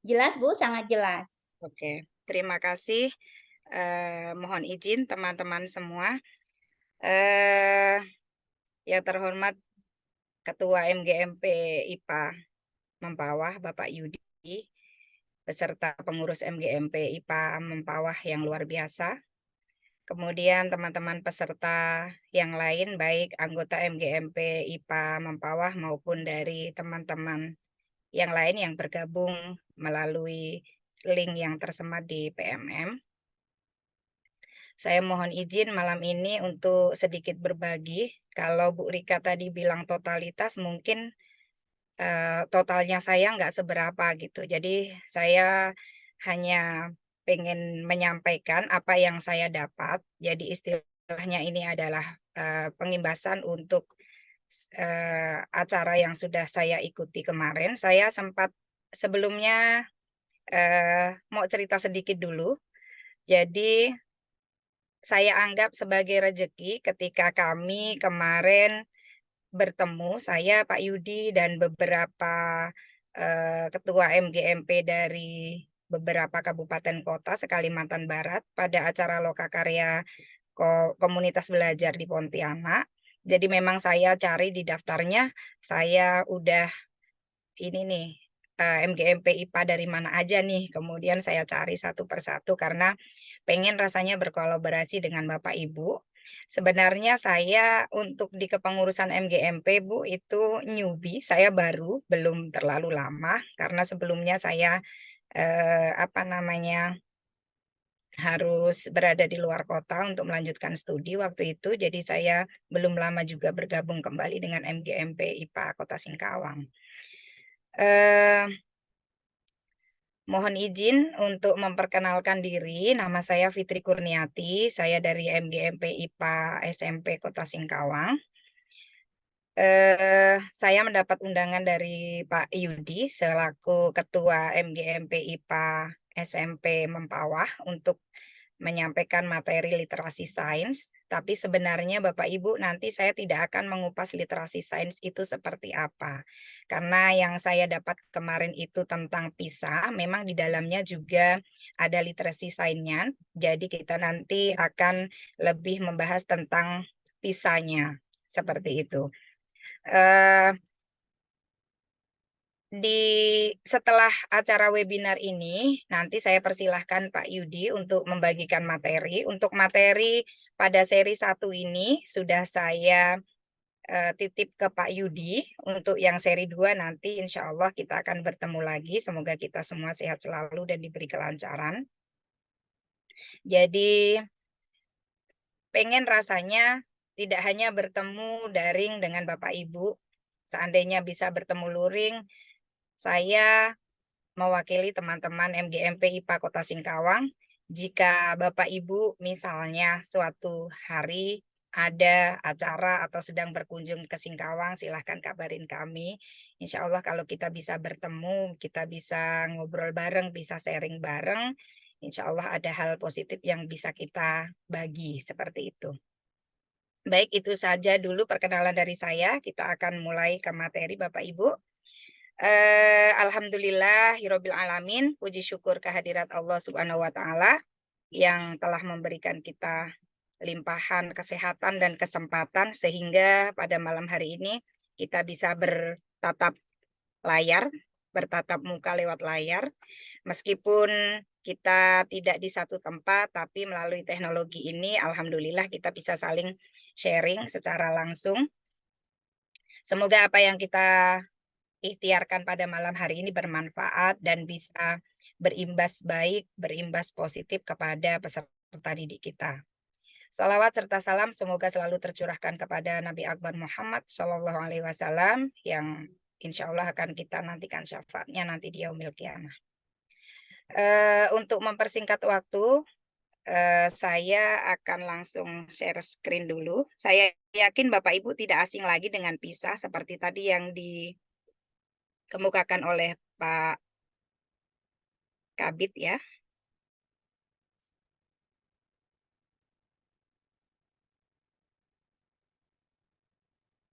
Jelas Bu, sangat jelas. Oke, terima kasih. Mohon izin teman-teman semua. Yang terhormat Ketua MGMP IPA Mempawah, Bapak Yudi, beserta pengurus MGMP IPA Mempawah yang luar biasa. Kemudian teman-teman peserta yang lain, baik anggota MGMP IPA Mempawah maupun dari teman-teman yang lain yang bergabung melalui link yang tersemat di PMM. Saya mohon izin malam ini untuk sedikit berbagi. Kalau Bu Rika tadi bilang totalitas, mungkin totalnya saya nggak seberapa gitu. Jadi saya hanya pengen menyampaikan apa yang saya dapat. Jadi istilahnya ini adalah pengimbasan untuk acara yang sudah saya ikuti kemarin. Saya sempat sebelumnya mau cerita sedikit dulu. Jadi saya anggap sebagai rezeki ketika kami kemarin bertemu, saya, Pak Yudi, dan beberapa ketua MGMP dari beberapa kabupaten kota se-Kalimantan Barat pada acara Lokakarya Komunitas Belajar di Pontianak. Jadi memang saya cari di daftarnya, saya udah ini nih, MGMP IPA dari mana aja nih. Kemudian saya cari satu persatu karena pengen rasanya berkolaborasi dengan Bapak Ibu. Sebenarnya saya untuk di kepengurusan MGMP Bu itu newbie, saya baru, belum terlalu lama karena sebelumnya saya harus berada di luar kota untuk melanjutkan studi waktu itu. Jadi saya belum lama juga bergabung kembali dengan MGMP IPA Kota Singkawang. Mohon izin untuk memperkenalkan diri. Nama saya Fitri Kurniati. Saya dari MGMP IPA SMP Kota Singkawang. Saya mendapat undangan dari Pak Yudi selaku Ketua MGMP IPA SMP Mempawah untuk menyampaikan materi literasi sains. Tapi sebenarnya Bapak Ibu nanti saya tidak akan mengupas literasi sains itu seperti apa. Karena yang saya dapat kemarin itu tentang PISA, memang di dalamnya juga ada literasi sainsnya. Jadi kita nanti akan lebih membahas tentang PISA-nya, seperti itu. Setelah acara webinar ini, nanti saya persilahkan Pak Yudi untuk membagikan materi. Untuk materi pada seri 1 ini sudah saya titip ke Pak Yudi. Untuk yang seri 2 nanti insya Allah kita akan bertemu lagi. Semoga kita semua sehat selalu dan diberi kelancaran. Jadi pengen rasanya tidak hanya bertemu daring dengan Bapak Ibu. Seandainya bisa bertemu luring, saya mewakili teman-teman MGMP IPA Kota Singkawang. Jika Bapak Ibu misalnya suatu hari ada acara atau sedang berkunjung ke Singkawang, silahkan kabarin kami. Insya Allah kalau kita bisa bertemu, kita bisa ngobrol bareng, bisa sharing bareng, insya Allah ada hal positif yang bisa kita bagi seperti itu. Baik, itu saja dulu perkenalan dari saya. Kita akan mulai ke materi Bapak Ibu. Alhamdulillahirabbil alamin, puji syukur kehadirat Allah Subhanahu wa taala yang telah memberikan kita limpahan kesehatan dan kesempatan sehingga pada malam hari ini kita bisa bertatap muka lewat layar. Meskipun kita tidak di satu tempat, tapi melalui teknologi ini, alhamdulillah kita bisa saling sharing secara langsung. Semoga apa yang kita ikhtiarkan pada malam hari ini bermanfaat dan bisa berimbas baik, berimbas positif kepada peserta didik kita. Salawat serta salam semoga selalu tercurahkan kepada Nabi Akbar Muhammad Shallallahu Alaihi Wasallam yang insya Allah akan kita nantikan syafaatnya nanti di yaumil qiyamah. Untuk mempersingkat waktu, saya akan langsung share screen dulu. Saya yakin Bapak Ibu tidak asing lagi dengan PISA seperti tadi yang dikemukakan oleh Pak Kabit ya.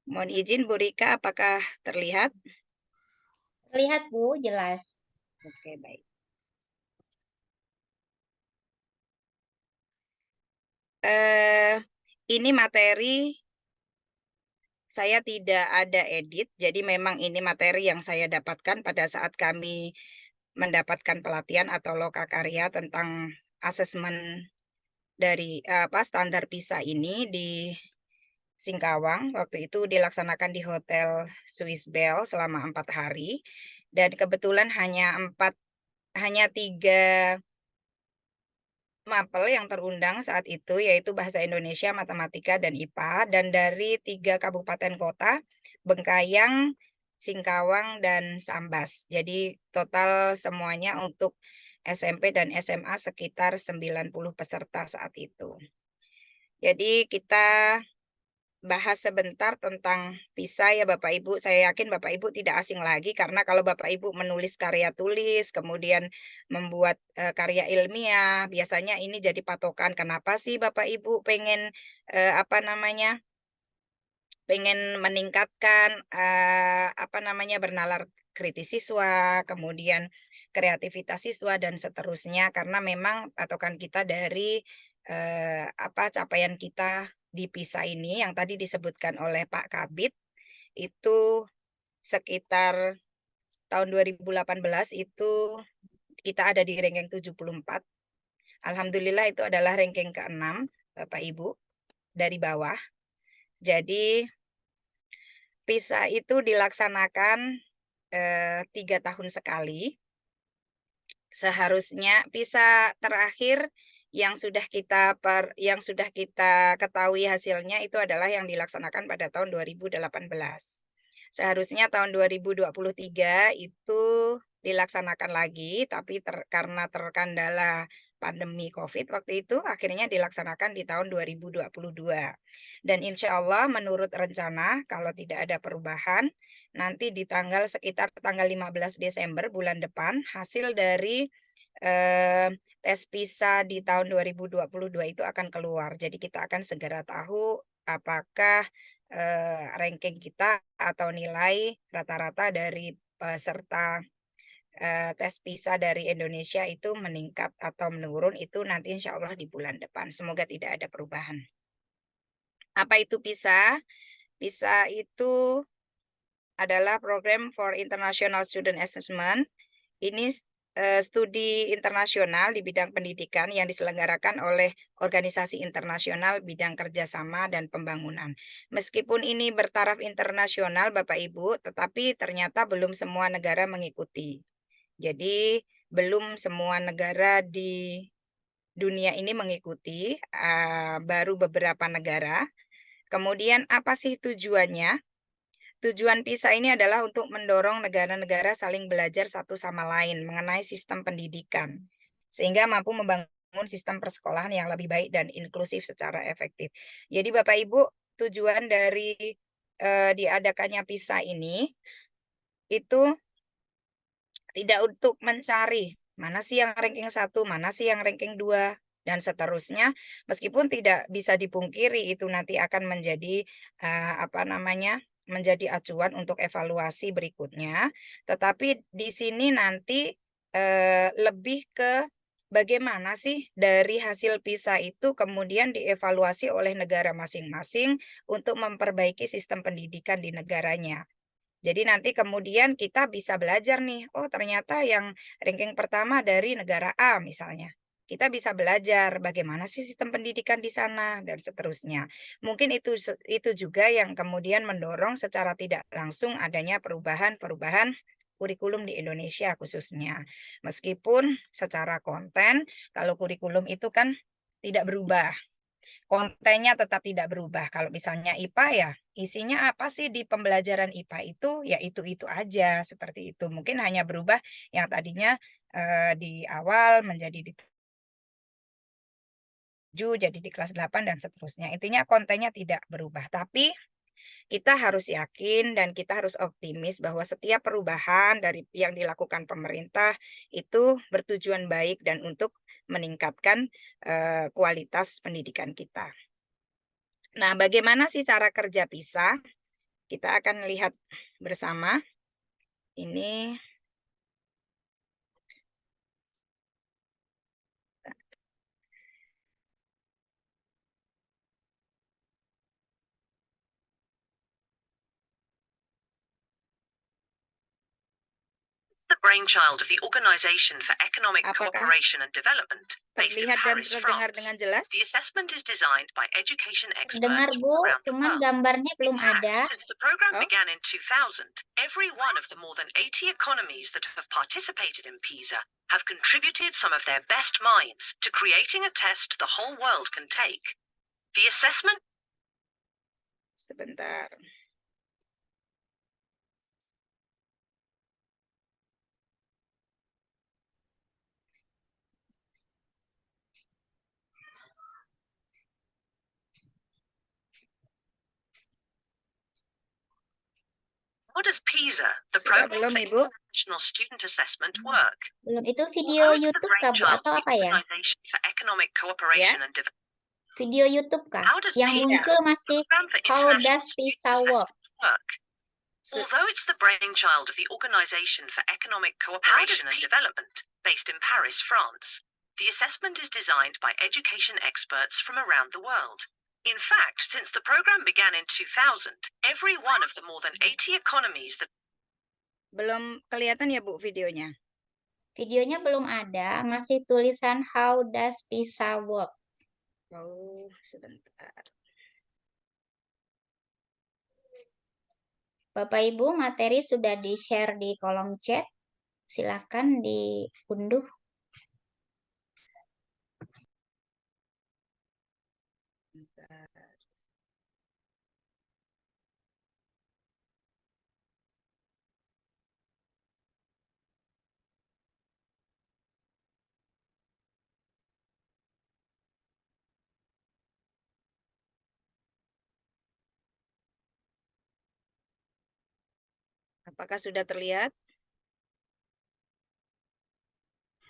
Mohon izin Bu Rika, apakah terlihat? Terlihat Bu, jelas. Oke, baik. Ini materi saya tidak ada edit, jadi memang ini materi yang saya dapatkan pada saat kami mendapatkan pelatihan atau lokakarya tentang asesmen dari standar PISA ini di Singkawang. Waktu itu dilaksanakan di Hotel Swiss Bell selama 4 hari. Dan kebetulan hanya 3 mapel yang terundang saat itu, yaitu Bahasa Indonesia, Matematika, dan IPA. Dan dari 3 kabupaten kota, Bengkayang, Singkawang, dan Sambas. Jadi total semuanya untuk SMP dan SMA sekitar 90 peserta saat itu. Jadi kita bahas sebentar tentang PISA ya Bapak Ibu. Saya yakin Bapak Ibu tidak asing lagi karena kalau Bapak Ibu menulis karya tulis, kemudian membuat karya ilmiah, biasanya ini jadi patokan kenapa sih Bapak Ibu pengen pengen meningkatkan bernalar kritis siswa, kemudian kreativitas siswa dan seterusnya karena memang patokan kita dari capaian kita di PISA ini yang tadi disebutkan oleh Pak Kabit itu sekitar tahun 2018 itu kita ada di ranking 74. Alhamdulillah itu adalah ranking ke-6 Bapak Ibu dari bawah. Jadi PISA itu dilaksanakan 3 tahun sekali. Seharusnya PISA terakhir yang sudah kita ketahui hasilnya itu adalah yang dilaksanakan pada tahun 2018. Seharusnya tahun 2023 itu dilaksanakan lagi, tapi karena terkendala pandemi COVID waktu itu akhirnya dilaksanakan di tahun 2022. Dan insya Allah menurut rencana kalau tidak ada perubahan nanti di sekitar tanggal 15 Desember bulan depan hasil dari tes PISA di tahun 2022 itu akan keluar. Jadi kita akan segera tahu apakah ranking kita atau nilai rata-rata dari peserta tes PISA dari Indonesia itu meningkat atau menurun itu nanti insya Allah di bulan depan. Semoga tidak ada perubahan. Apa itu PISA? PISA itu adalah Program for International Student Assessment. Ini studi internasional di bidang pendidikan yang diselenggarakan oleh organisasi internasional bidang kerjasama dan pembangunan. Meskipun ini bertaraf internasional Bapak Ibu, tetapi ternyata belum semua negara mengikuti. Jadi belum semua negara di dunia ini mengikuti, baru beberapa negara. Kemudian apa sih tujuannya? Tujuan PISA ini adalah untuk mendorong negara-negara saling belajar satu sama lain mengenai sistem pendidikan, sehingga mampu membangun sistem persekolahan yang lebih baik dan inklusif secara efektif. Jadi Bapak Ibu, tujuan dari diadakannya PISA ini itu tidak untuk mencari mana sih yang ranking 1, mana sih yang ranking 2, dan seterusnya, meskipun tidak bisa dipungkiri itu nanti akan menjadi menjadi acuan untuk evaluasi berikutnya, tetapi di sini nanti lebih ke bagaimana sih dari hasil PISA itu kemudian dievaluasi oleh negara masing-masing untuk memperbaiki sistem pendidikan di negaranya. Jadi nanti kemudian kita bisa belajar nih, oh ternyata yang ranking pertama dari negara A misalnya. Kita bisa belajar bagaimana sih sistem pendidikan di sana dan seterusnya. Mungkin itu juga yang kemudian mendorong secara tidak langsung adanya perubahan-perubahan kurikulum di Indonesia khususnya. Meskipun secara konten, kalau kurikulum itu kan tidak berubah. Kontennya tetap tidak berubah. Kalau misalnya IPA ya, isinya apa sih di pembelajaran IPA itu? Ya itu-itu aja, seperti itu. Mungkin hanya berubah yang tadinya di awal menjadi di 7, jadi di kelas 8 dan seterusnya. Intinya kontennya tidak berubah. Tapi kita harus yakin dan kita harus optimis bahwa setiap perubahan dari yang dilakukan pemerintah itu bertujuan baik dan untuk meningkatkan kualitas pendidikan kita. Nah, bagaimana sih cara kerja PISA? Kita akan lihat bersama. Ini the brainchild of the Organization for Economic apakah Cooperation and Development, based in terlihat dan Paris, terdengar France. dengan jelas? The assessment is designed by education Dengar experts Bu, around the cuman world. gambarnya In belum fact, ada. since the program Oh. began in 2000, every one of the more than 80 economies that have participated in PISA have contributed some of their best minds to creating a test the whole world can take. The assessment Sebentar. How does PISA, the Sudah program belum, for Ibu? international student assessment, work? Belum, itu video Although it's the YouTube kah Bu brainchild atau of apa the ya? Organization for Economic Cooperation and Development, Video YouTube kah? how does Yang PISA, muncul masih Program for How International Does Student PISA Work? Assessment, work? Although it's the brainchild of the Organization for Economic Cooperation and Development, based in Paris, France, the assessment is designed by education experts from around the world. In fact, since the program began in 2000, every one of the more than 80 economies that Belum kelihatan ya Bu videonya? Videonya belum ada, masih tulisan How Does PISA Work? Oh, sebentar. Bapak Ibu, materi sudah di-share di kolom chat. Silakan diunduh. Sebentar. Apakah sudah terlihat?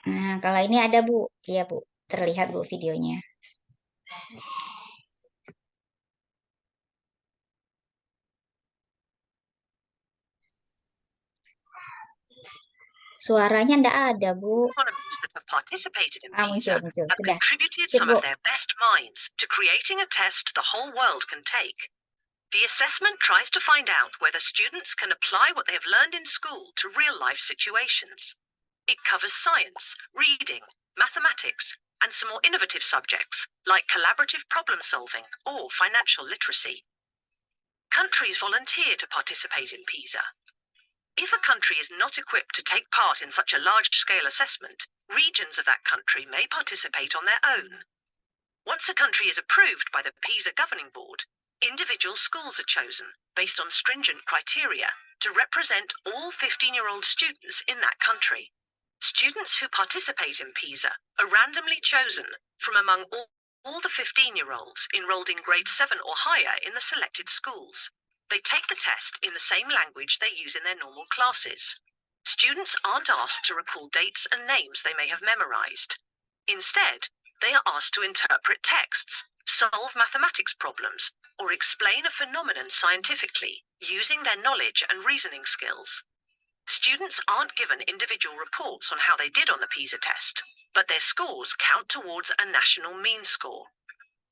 Nah, kalau ini ada Bu. Iya Bu, terlihat Bu videonya. Suaranya enggak ada Bu. economies that have participated in Muncul, PISA muncul. have Sudah. contributed Sip some Bu. of their best minds to creating a test the whole world can take. The assessment tries to find out whether students can apply what they have learned in school to real-life situations. It covers science, reading, mathematics, and some more innovative subjects like collaborative problem-solving or financial literacy. Countries volunteer to participate in PISA. If a country is not equipped to take part in such a large-scale assessment, regions of that country may participate on their own. Once a country is approved by the PISA Governing Board, individual schools are chosen based on stringent criteria to represent all 15-year-old students in that country. Students who participate in PISA are randomly chosen from among all the 15-year-olds enrolled in grade 7 or higher in the selected schools. They take the test in the same language they use in their normal classes. Students aren't asked to recall dates and names they may have memorized. Instead, They are asked to interpret texts, solve mathematics problems, or explain a phenomenon scientifically, using their knowledge and reasoning skills. Students aren't given individual reports on how they did on the PISA test, but their scores count towards a national mean score.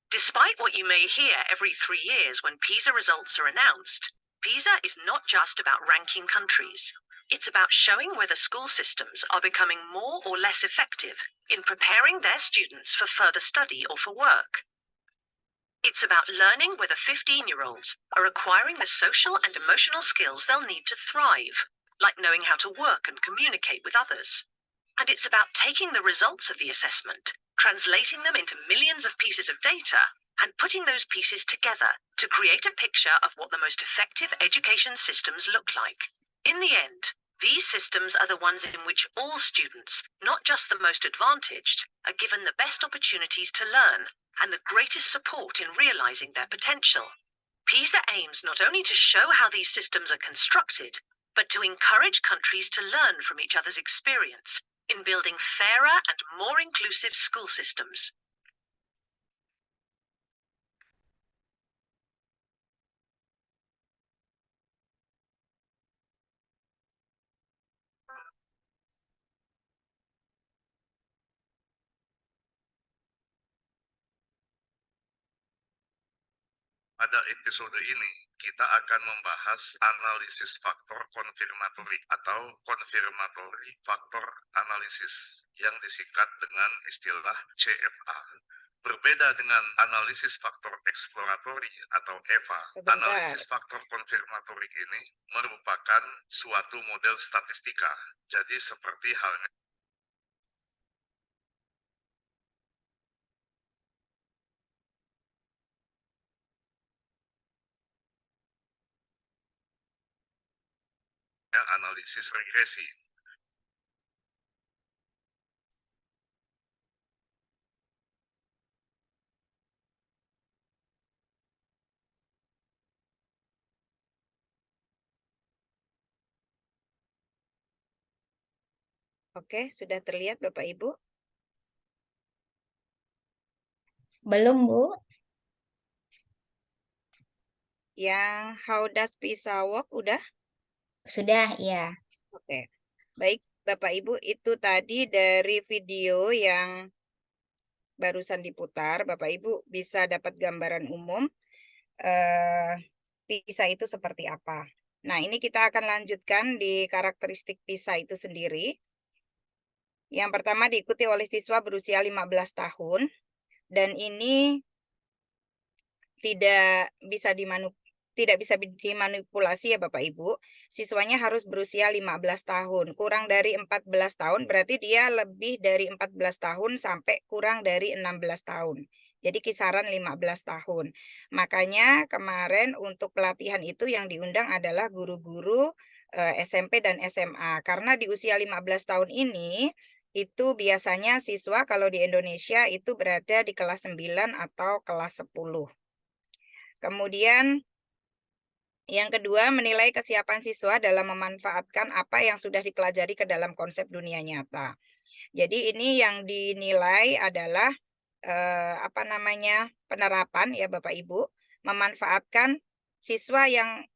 Despite what you may hear every 3 years when PISA results are announced, PISA is not just about ranking countries. It's about showing whether school systems are becoming more or less effective in preparing their students for further study or for work. It's about learning whether 15-year-olds are acquiring the social and emotional skills they'll need to thrive, like knowing how to work and communicate with others. And it's about taking the results of the assessment, translating them into millions of pieces of data, and putting those pieces together to create a picture of what the most effective education systems look like. In the end, these systems are the ones in which all students, not just the most advantaged, are given the best opportunities to learn and the greatest support in realizing their potential. PISA aims not only to show how these systems are constructed, but to encourage countries to learn from each other's experience in building fairer and more inclusive school systems. Pada episode ini, kita akan membahas analisis faktor konfirmatorik atau confirmatory factor analysis yang disingkat dengan istilah CFA. Berbeda dengan analisis faktor eksploratory atau EVA, analisis faktor konfirmatorik ini merupakan suatu model statistika. Jadi seperti halnya analisis regresi. Oke, sudah terlihat Bapak Ibu? Belum, Bu. Yang how does PISA work udah? Sudah, ya. Oke. Baik, Bapak Ibu, itu tadi dari video yang barusan diputar. Bapak Ibu bisa dapat gambaran umum PISA itu seperti apa. Nah, ini kita akan lanjutkan di karakteristik PISA itu sendiri. Yang pertama diikuti oleh siswa berusia 15 tahun. Dan ini tidak bisa dimanipulasi ya Bapak Ibu. Siswanya harus berusia 15 tahun. Kurang dari 14 tahun berarti dia lebih dari 14 tahun sampai kurang dari 16 tahun. Jadi kisaran 15 tahun. Makanya kemarin untuk pelatihan itu yang diundang adalah guru-guru SMP dan SMA. Karena di usia 15 tahun ini itu biasanya siswa kalau di Indonesia itu berada di kelas 9 atau kelas 10. Kemudian yang kedua, menilai kesiapan siswa dalam memanfaatkan apa yang sudah dipelajari ke dalam konsep dunia nyata. Jadi ini yang dinilai adalah penerapan ya Bapak Ibu, memanfaatkan siswa yang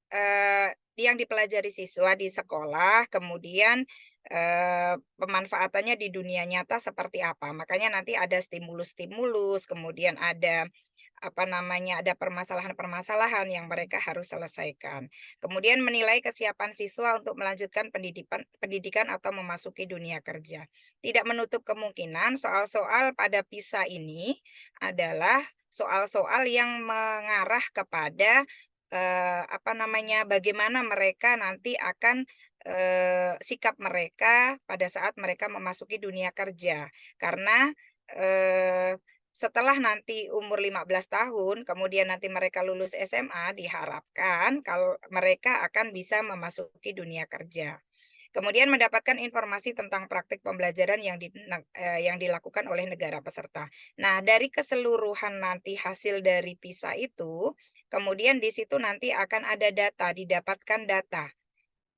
dipelajari siswa di sekolah, kemudian pemanfaatannya di dunia nyata seperti apa. Makanya nanti ada stimulus-stimulus, kemudian ada ada permasalahan-permasalahan yang mereka harus selesaikan. Kemudian menilai kesiapan siswa untuk melanjutkan pendidikan atau memasuki dunia kerja. Tidak menutup kemungkinan soal-soal pada PISA ini adalah soal-soal yang mengarah kepada bagaimana mereka nanti akan sikap mereka pada saat mereka memasuki dunia kerja. Karena setelah nanti umur 15 tahun, kemudian nanti mereka lulus SMA, diharapkan kalau mereka akan bisa memasuki dunia kerja. Kemudian mendapatkan informasi tentang praktik pembelajaran yang dilakukan oleh negara peserta. Nah, dari keseluruhan nanti hasil dari PISA itu, kemudian di situ nanti akan ada data, didapatkan data.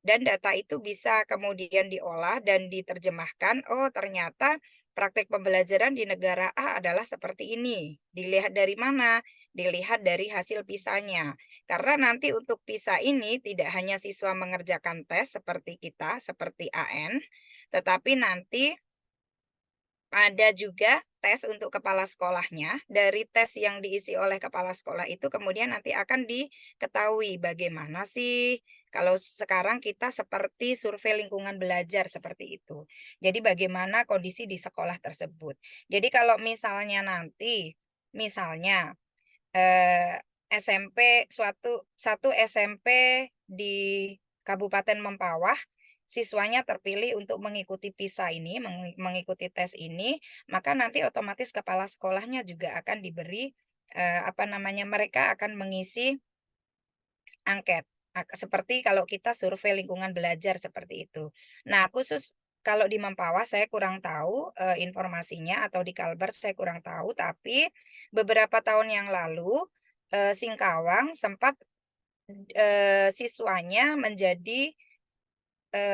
Dan data itu bisa kemudian diolah dan diterjemahkan, oh ternyata praktek pembelajaran di negara A adalah seperti ini. Dilihat dari mana? Dilihat dari hasil PISA-nya. Karena nanti untuk PISA ini tidak hanya siswa mengerjakan tes seperti kita, seperti AN, tetapi nanti ada juga tes untuk kepala sekolahnya. Dari tes yang diisi oleh kepala sekolah itu kemudian nanti akan diketahui bagaimana sih kalau sekarang kita seperti survei lingkungan belajar seperti itu. Jadi bagaimana kondisi di sekolah tersebut. Jadi kalau misalnya nanti, misalnya SMP satu SMP di Kabupaten Mempawah, siswanya terpilih untuk mengikuti PISA ini, mengikuti tes ini, maka nanti otomatis kepala sekolahnya juga akan diberi mereka akan mengisi angket. Seperti kalau kita survei lingkungan belajar seperti itu. Nah, khusus kalau di Mempawah saya kurang tahu informasinya, atau di Kalbar saya kurang tahu, tapi beberapa tahun yang lalu Singkawang sempat siswanya menjadi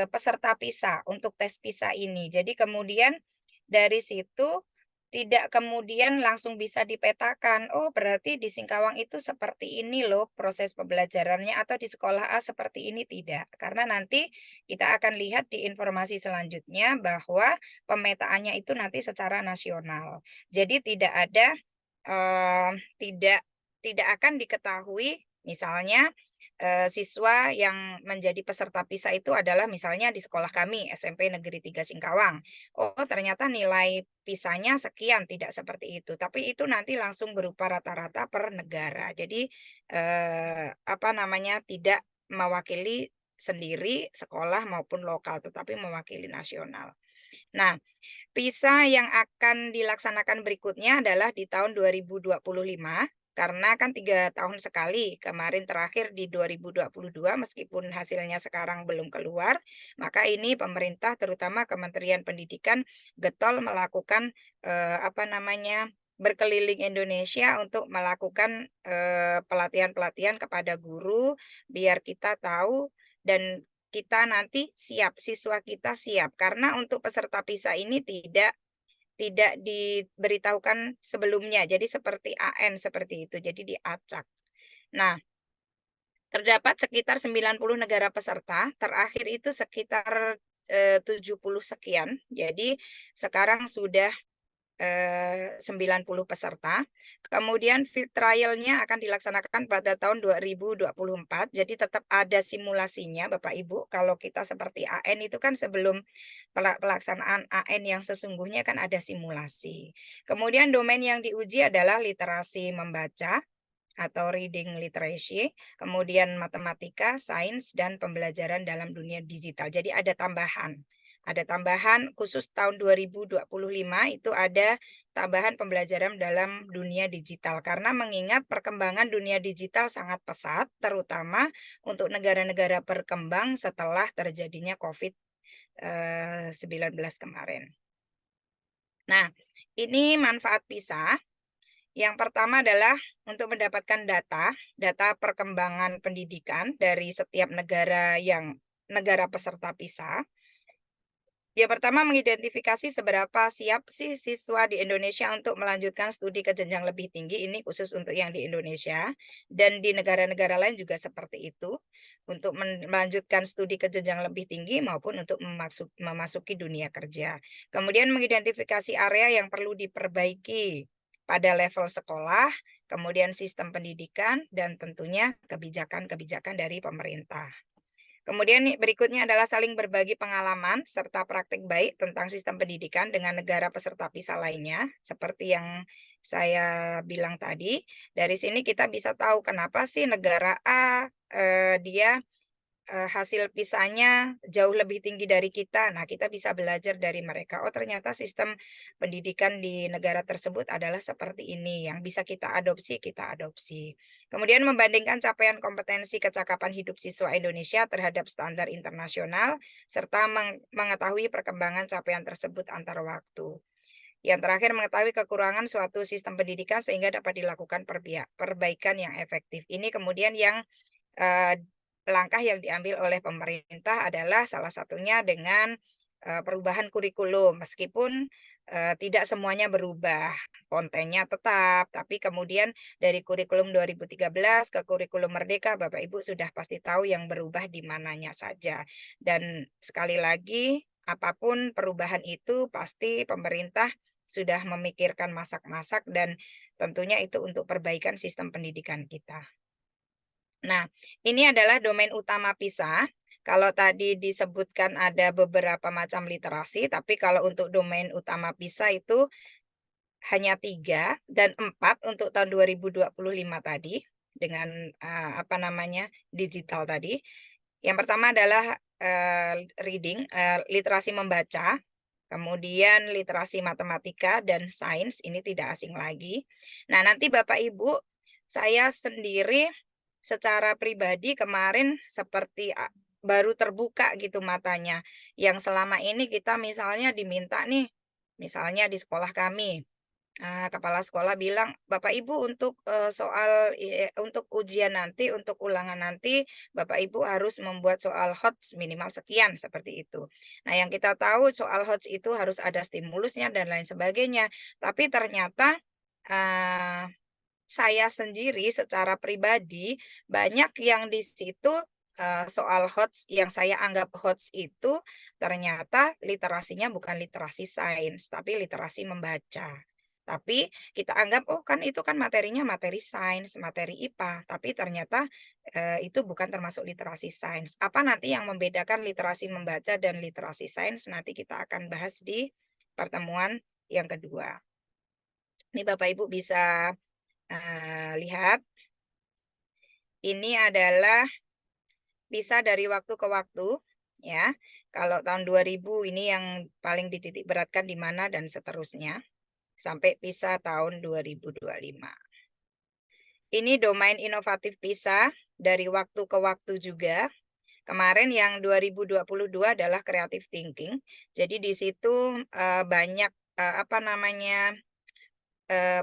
peserta PISA untuk tes PISA ini. Jadi kemudian dari situ tidak kemudian langsung bisa dipetakan, oh berarti di Singkawang itu seperti ini loh proses pembelajarannya, atau di sekolah A seperti ini, tidak. Karena nanti kita akan lihat di informasi selanjutnya bahwa pemetaannya itu nanti secara nasional. Jadi tidak ada tidak akan diketahui misalnya siswa yang menjadi peserta PISA itu adalah misalnya di sekolah kami SMP Negeri 3 Singkawang. Oh, ternyata nilai PISA-nya sekian, tidak seperti itu. Tapi itu nanti langsung berupa rata-rata per negara. Jadi tidak mewakili sendiri sekolah maupun lokal, tetapi mewakili nasional. Nah, PISA yang akan dilaksanakan berikutnya adalah di tahun 2025. Karena kan 3 tahun sekali, kemarin terakhir di 2022, meskipun hasilnya sekarang belum keluar, maka ini pemerintah terutama Kementerian Pendidikan getol melakukan berkeliling Indonesia untuk melakukan pelatihan-pelatihan kepada guru, biar kita tahu dan kita nanti siap, siswa kita siap. Karena untuk peserta PISA ini tidak diberitahukan sebelumnya. Jadi seperti AN seperti itu, jadi diacak. Nah, terdapat sekitar 90 negara peserta, terakhir itu sekitar 70 sekian. Jadi sekarang sudah 90 peserta. Kemudian field trial-nya akan dilaksanakan pada tahun 2024. Jadi tetap ada simulasinya Bapak Ibu. Kalau kita seperti AN itu kan sebelum pelaksanaan AN yang sesungguhnya kan ada simulasi. Kemudian domain yang diuji adalah literasi membaca atau reading literacy, kemudian matematika, sains, dan pembelajaran dalam dunia digital. Jadi ada tambahan. Ada tambahan khusus tahun 2025 itu ada tambahan pembelajaran dalam dunia digital. Karena mengingat perkembangan dunia digital sangat pesat, terutama untuk negara-negara berkembang setelah terjadinya COVID-19 kemarin. Nah, ini manfaat PISA. Yang pertama adalah untuk mendapatkan data perkembangan pendidikan dari setiap negara peserta PISA. Yang pertama, mengidentifikasi seberapa siap sih siswa di Indonesia untuk melanjutkan studi ke jenjang lebih tinggi. Ini khusus untuk yang di Indonesia, dan di negara-negara lain juga seperti itu, untuk melanjutkan studi ke jenjang lebih tinggi maupun untuk memasuki dunia kerja. Kemudian mengidentifikasi area yang perlu diperbaiki pada level sekolah, kemudian sistem pendidikan, dan tentunya kebijakan-kebijakan dari pemerintah. Kemudian berikutnya adalah saling berbagi pengalaman serta praktik baik tentang sistem pendidikan dengan negara peserta PISA lainnya. Seperti yang saya bilang tadi, dari sini kita bisa tahu kenapa sih negara A dia hasil PISA-nya jauh lebih tinggi dari kita. Nah, kita bisa belajar dari mereka. Oh, ternyata sistem pendidikan di negara tersebut adalah seperti ini. Yang bisa kita adopsi, kita adopsi. Kemudian membandingkan capaian kompetensi kecakapan hidup siswa Indonesia terhadap standar internasional, serta mengetahui perkembangan capaian tersebut antar waktu. Yang terakhir, mengetahui kekurangan suatu sistem pendidikan sehingga dapat dilakukan perbaikan yang efektif. Ini kemudian yang langkah yang diambil oleh pemerintah adalah salah satunya dengan perubahan kurikulum, meskipun tidak semuanya berubah, kontennya tetap, tapi kemudian dari kurikulum 2013 ke kurikulum Merdeka, Bapak Ibu sudah pasti tahu yang berubah di mananya saja. Dan sekali lagi, apapun perubahan itu pasti pemerintah sudah memikirkan masak-masak dan tentunya itu untuk perbaikan sistem pendidikan kita. Nah, ini adalah domain utama PISA. Kalau tadi disebutkan ada beberapa macam literasi, tapi kalau untuk domain utama PISA itu hanya 3 dan 4 untuk tahun 2025 tadi dengan digital tadi. Yang pertama adalah reading, literasi membaca, kemudian literasi matematika dan sains, ini tidak asing lagi. Nah, nanti Bapak Ibu, saya sendiri secara pribadi kemarin seperti baru terbuka gitu matanya. Yang selama ini kita misalnya diminta nih, misalnya di sekolah kami, kepala sekolah bilang, Bapak Ibu untuk untuk ujian nanti, untuk ulangan nanti, Bapak Ibu harus membuat soal HOTS minimal sekian, seperti itu. Nah, yang kita tahu soal HOTS itu harus ada stimulusnya dan lain sebagainya. Tapi ternyata saya sendiri secara pribadi banyak yang di situ soal HOTS yang saya anggap HOTS itu ternyata literasinya bukan literasi sains, tapi literasi membaca. Tapi kita anggap, oh kan itu kan materinya materi sains, materi IPA, tapi ternyata itu bukan termasuk literasi sains. Apa nanti yang membedakan literasi membaca dan literasi sains nanti kita akan bahas di pertemuan yang kedua. Ini Bapak Ibu bisa lihat, ini adalah PISA dari waktu ke waktu, ya. Kalau tahun 2000 ini yang paling dititik beratkan di mana dan seterusnya, sampai PISA tahun 2025. Ini domain inovatif PISA dari waktu ke waktu juga. Kemarin yang 2022 adalah creative thinking. Jadi di situ banyak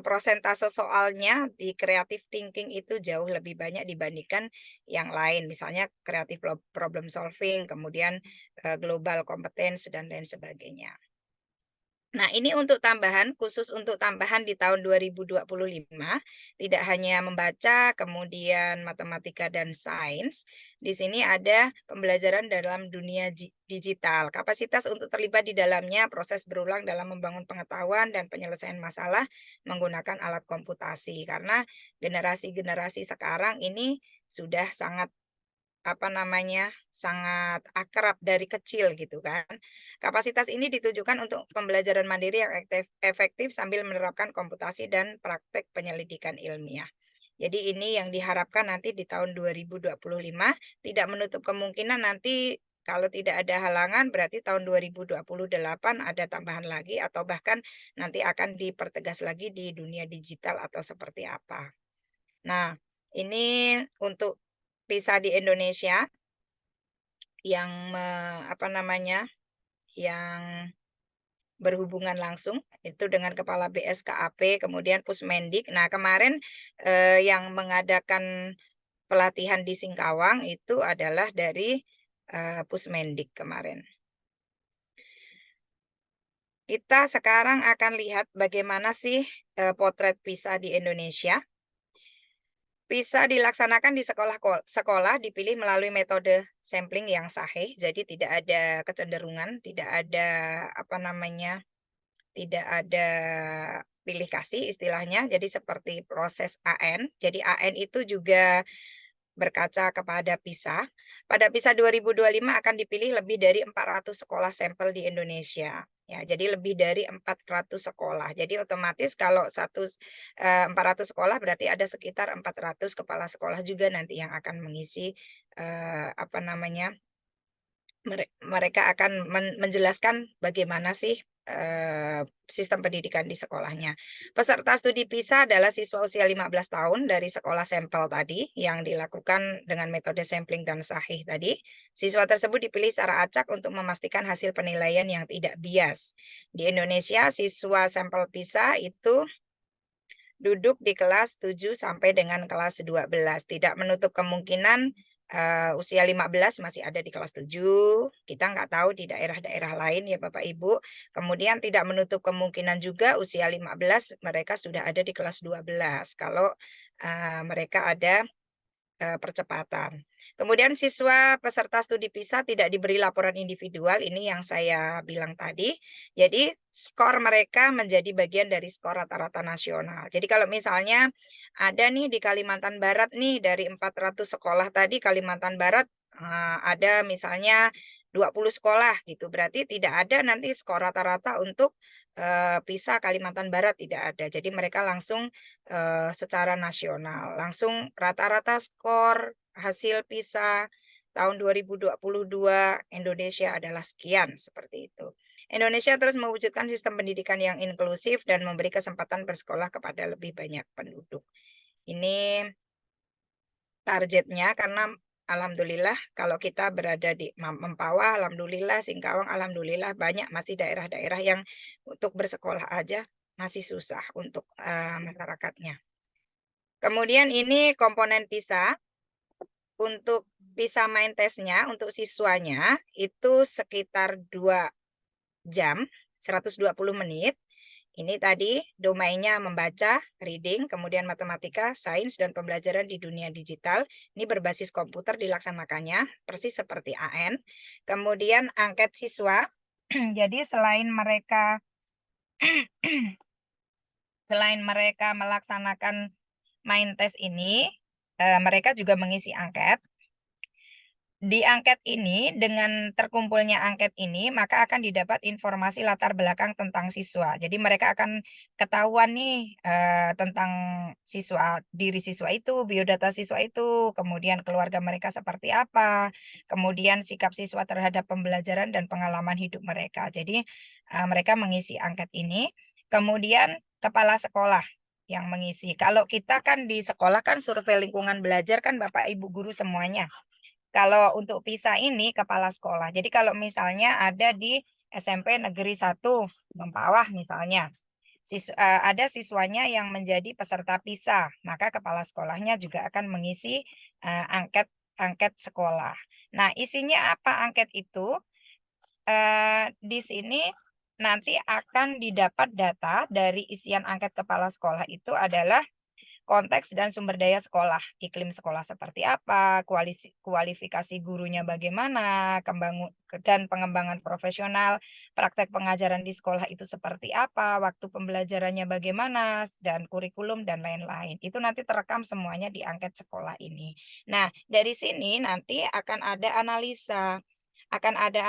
prosentase soalnya di creative thinking itu jauh lebih banyak dibandingkan yang lain. Misalnya creative problem solving, kemudian global competence, dan lain sebagainya. Nah, ini untuk tambahan, khusus untuk tambahan di tahun 2025, tidak hanya membaca, kemudian matematika dan sains. Di sini ada pembelajaran dalam dunia digital. Kapasitas untuk terlibat di dalamnya, proses berulang dalam membangun pengetahuan dan penyelesaian masalah menggunakan alat komputasi. Karena generasi-generasi sekarang ini sudah sangat sangat akrab dari kecil gitu kan. Kapasitas ini ditujukan untuk pembelajaran mandiri yang efektif sambil menerapkan komputasi dan praktek penyelidikan ilmiah. Jadi ini yang diharapkan nanti di tahun 2025, tidak menutup kemungkinan nanti kalau tidak ada halangan berarti tahun 2028 ada tambahan lagi atau bahkan nanti akan dipertegas lagi di dunia digital atau seperti apa. Nah, ini untuk PISA di Indonesia yang yang berhubungan langsung itu dengan Kepala BSKAP, kemudian Pusmendik. Nah, kemarin yang mengadakan pelatihan di Singkawang itu adalah dari Pusmendik kemarin. Kita sekarang akan lihat bagaimana sih potret PISA di Indonesia. PISA dilaksanakan di sekolah dipilih melalui metode sampling yang sahih, jadi tidak ada kecenderungan, tidak ada tidak ada pilih kasih istilahnya, jadi seperti proses AN. Jadi AN itu juga berkaca kepada PISA. Pada PISA 2025 akan dipilih lebih dari 400 sekolah sampel di Indonesia. Ya, jadi lebih dari 400 sekolah. Jadi otomatis kalau 400 sekolah berarti ada sekitar 400 kepala sekolah juga nanti yang akan mengisi mereka akan menjelaskan bagaimana sih sistem pendidikan di sekolahnya. Peserta studi PISA adalah siswa usia 15 tahun dari sekolah sampel tadi yang dilakukan dengan metode sampling dan sahih tadi. Siswa tersebut dipilih secara acak untuk memastikan hasil penilaian yang tidak bias. Di Indonesia, siswa sampel PISA itu duduk di kelas 7 sampai dengan kelas 12. Tidak menutup kemungkinan usia 15 masih ada di kelas 7. Kita nggak tahu di daerah-daerah lain ya Bapak Ibu. Kemudian tidak menutup kemungkinan juga usia 15 mereka sudah ada di kelas 12 kalau mereka ada percepatan. Kemudian siswa peserta studi PISA tidak diberi laporan individual, ini yang saya bilang tadi. Jadi skor mereka menjadi bagian dari skor rata-rata nasional. Jadi kalau misalnya ada nih di Kalimantan Barat nih dari 400 sekolah tadi Kalimantan Barat ada misalnya 20 sekolah gitu. Berarti tidak ada nanti skor rata-rata untuk PISA Kalimantan Barat tidak ada. Jadi mereka langsung secara nasional. Langsung rata-rata skor hasil PISA tahun 2022 Indonesia adalah sekian, seperti itu. Indonesia terus mewujudkan sistem pendidikan yang inklusif dan memberi kesempatan bersekolah kepada lebih banyak penduduk. Ini targetnya karena alhamdulillah kalau kita berada di Mempawah, alhamdulillah, Singkawang, alhamdulillah banyak masih daerah-daerah yang untuk bersekolah aja masih susah untuk masyarakatnya. Kemudian ini komponen PISA. Untuk PISA main testnya untuk siswanya itu sekitar 2 jam, 120 menit. Ini tadi domainnya membaca, reading, kemudian matematika, sains, dan pembelajaran di dunia digital. Ini berbasis komputer dilaksanakannya, persis seperti AN. Kemudian angket siswa. Jadi selain mereka melaksanakan main test ini, mereka juga mengisi angket. Di angket ini, dengan terkumpulnya angket ini, maka akan didapat informasi latar belakang tentang siswa. Jadi mereka akan ketahuan nih tentang diri siswa itu, biodata siswa itu, kemudian keluarga mereka seperti apa, kemudian sikap siswa terhadap pembelajaran dan pengalaman hidup mereka. Jadi mereka mengisi angket ini. Kemudian kepala sekolah yang mengisi. Kalau kita kan di sekolah kan survei lingkungan belajar kan Bapak Ibu guru semuanya. Kalau untuk PISA ini kepala sekolah. Jadi kalau misalnya ada di SMP Negeri 1 Mempawah misalnya, ada siswanya yang menjadi peserta PISA, maka kepala sekolahnya juga akan mengisi angket sekolah. Nah, isinya apa angket itu? Di sini nanti akan didapat data dari isian angket kepala sekolah itu adalah konteks dan sumber daya sekolah, iklim sekolah seperti apa, kualifikasi gurunya bagaimana, dan pengembangan profesional, praktek pengajaran di sekolah itu seperti apa, waktu pembelajarannya bagaimana, dan kurikulum dan lain-lain. Itu nanti terekam semuanya di angket sekolah ini. Nah, dari sini nanti akan ada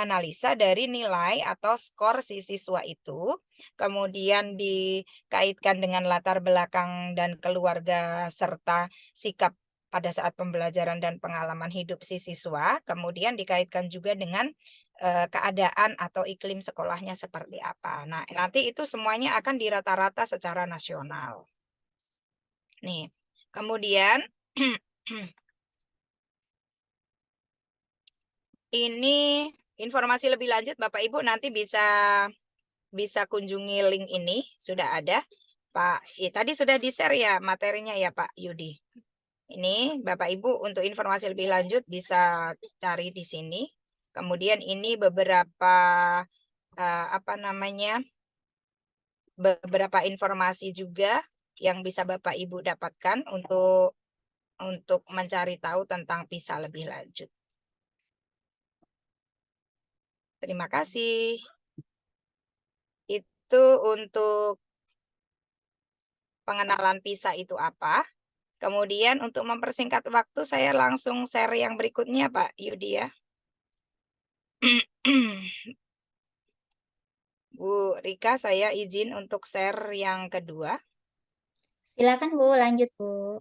analisa dari nilai atau skor si siswa itu, kemudian dikaitkan dengan latar belakang dan keluarga serta sikap pada saat pembelajaran dan pengalaman hidup si siswa, kemudian dikaitkan juga dengan keadaan atau iklim sekolahnya seperti apa. Nah, nanti itu semuanya akan dirata-rata secara nasional. Nih, kemudian ini informasi lebih lanjut Bapak Ibu nanti bisa kunjungi link ini, sudah ada. Pak, tadi sudah di-share ya materinya ya Pak Yudi. Ini Bapak Ibu untuk informasi lebih lanjut bisa cari di sini. Kemudian ini beberapa beberapa informasi juga yang bisa Bapak Ibu dapatkan untuk mencari tahu tentang PISA lebih lanjut. Terima kasih. Itu untuk pengenalan PISA itu apa. Kemudian untuk mempersingkat waktu saya langsung share yang berikutnya Pak Yudi ya. Bu Rika, saya izin untuk share yang kedua. Silakan Bu, lanjut Bu.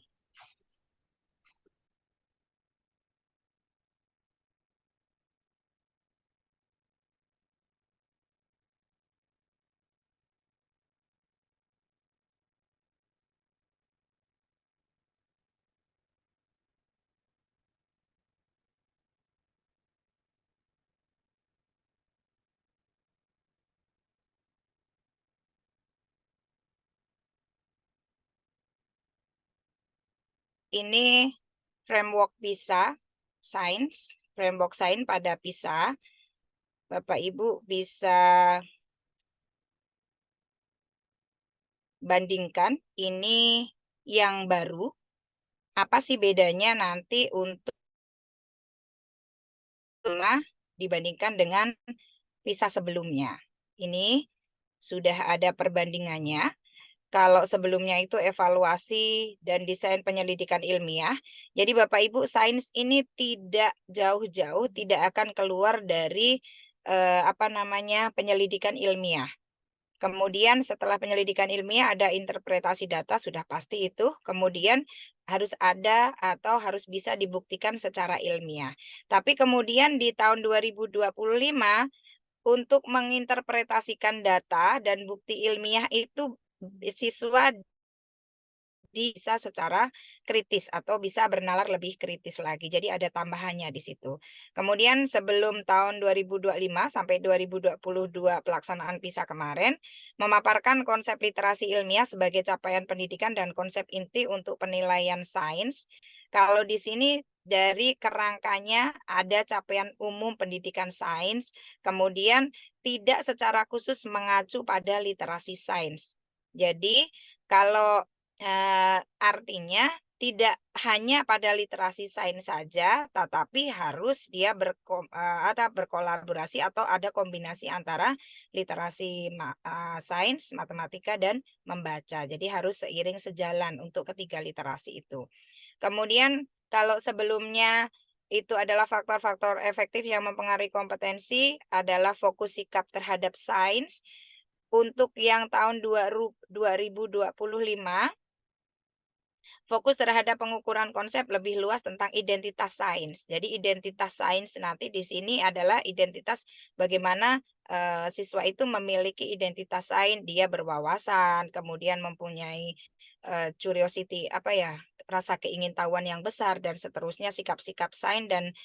Ini framework PISA sains, framework sains pada PISA. Bapak Ibu bisa bandingkan ini yang baru. Apa sih bedanya nanti untuk dibandingkan dengan PISA sebelumnya. Ini sudah ada perbandingannya. Kalau sebelumnya itu evaluasi dan desain penyelidikan ilmiah. Jadi Bapak Ibu, sains ini tidak jauh-jauh, tidak akan keluar dari penyelidikan ilmiah. Kemudian setelah penyelidikan ilmiah ada interpretasi data, sudah pasti itu. Kemudian harus ada atau harus bisa dibuktikan secara ilmiah. Tapi kemudian di tahun 2025 untuk menginterpretasikan data dan bukti ilmiah itu siswa bisa secara kritis atau bisa bernalar lebih kritis lagi. Jadi ada tambahannya di situ. Kemudian sebelum tahun 2025 sampai 2022 pelaksanaan PISA kemarin, memaparkan konsep literasi ilmiah sebagai capaian pendidikan dan konsep inti untuk penilaian sains. Kalau di sini dari kerangkanya ada capaian umum pendidikan sains, kemudian tidak secara khusus mengacu pada literasi sains. Jadi kalau artinya tidak hanya pada literasi sains saja, tetapi harus dia ada berkolaborasi atau ada kombinasi antara literasi sains, matematika, dan membaca. Jadi harus seiring sejalan untuk ketiga literasi itu. Kemudian kalau sebelumnya itu adalah faktor-faktor efektif yang mempengaruhi kompetensi adalah fokus sikap terhadap sains. Untuk yang tahun 2025, fokus terhadap pengukuran konsep lebih luas tentang identitas sains. Jadi identitas sains nanti di sini adalah identitas bagaimana siswa itu memiliki identitas sains, dia berwawasan, kemudian mempunyai curiosity, rasa keingintahuan yang besar dan seterusnya, sikap-sikap sains dan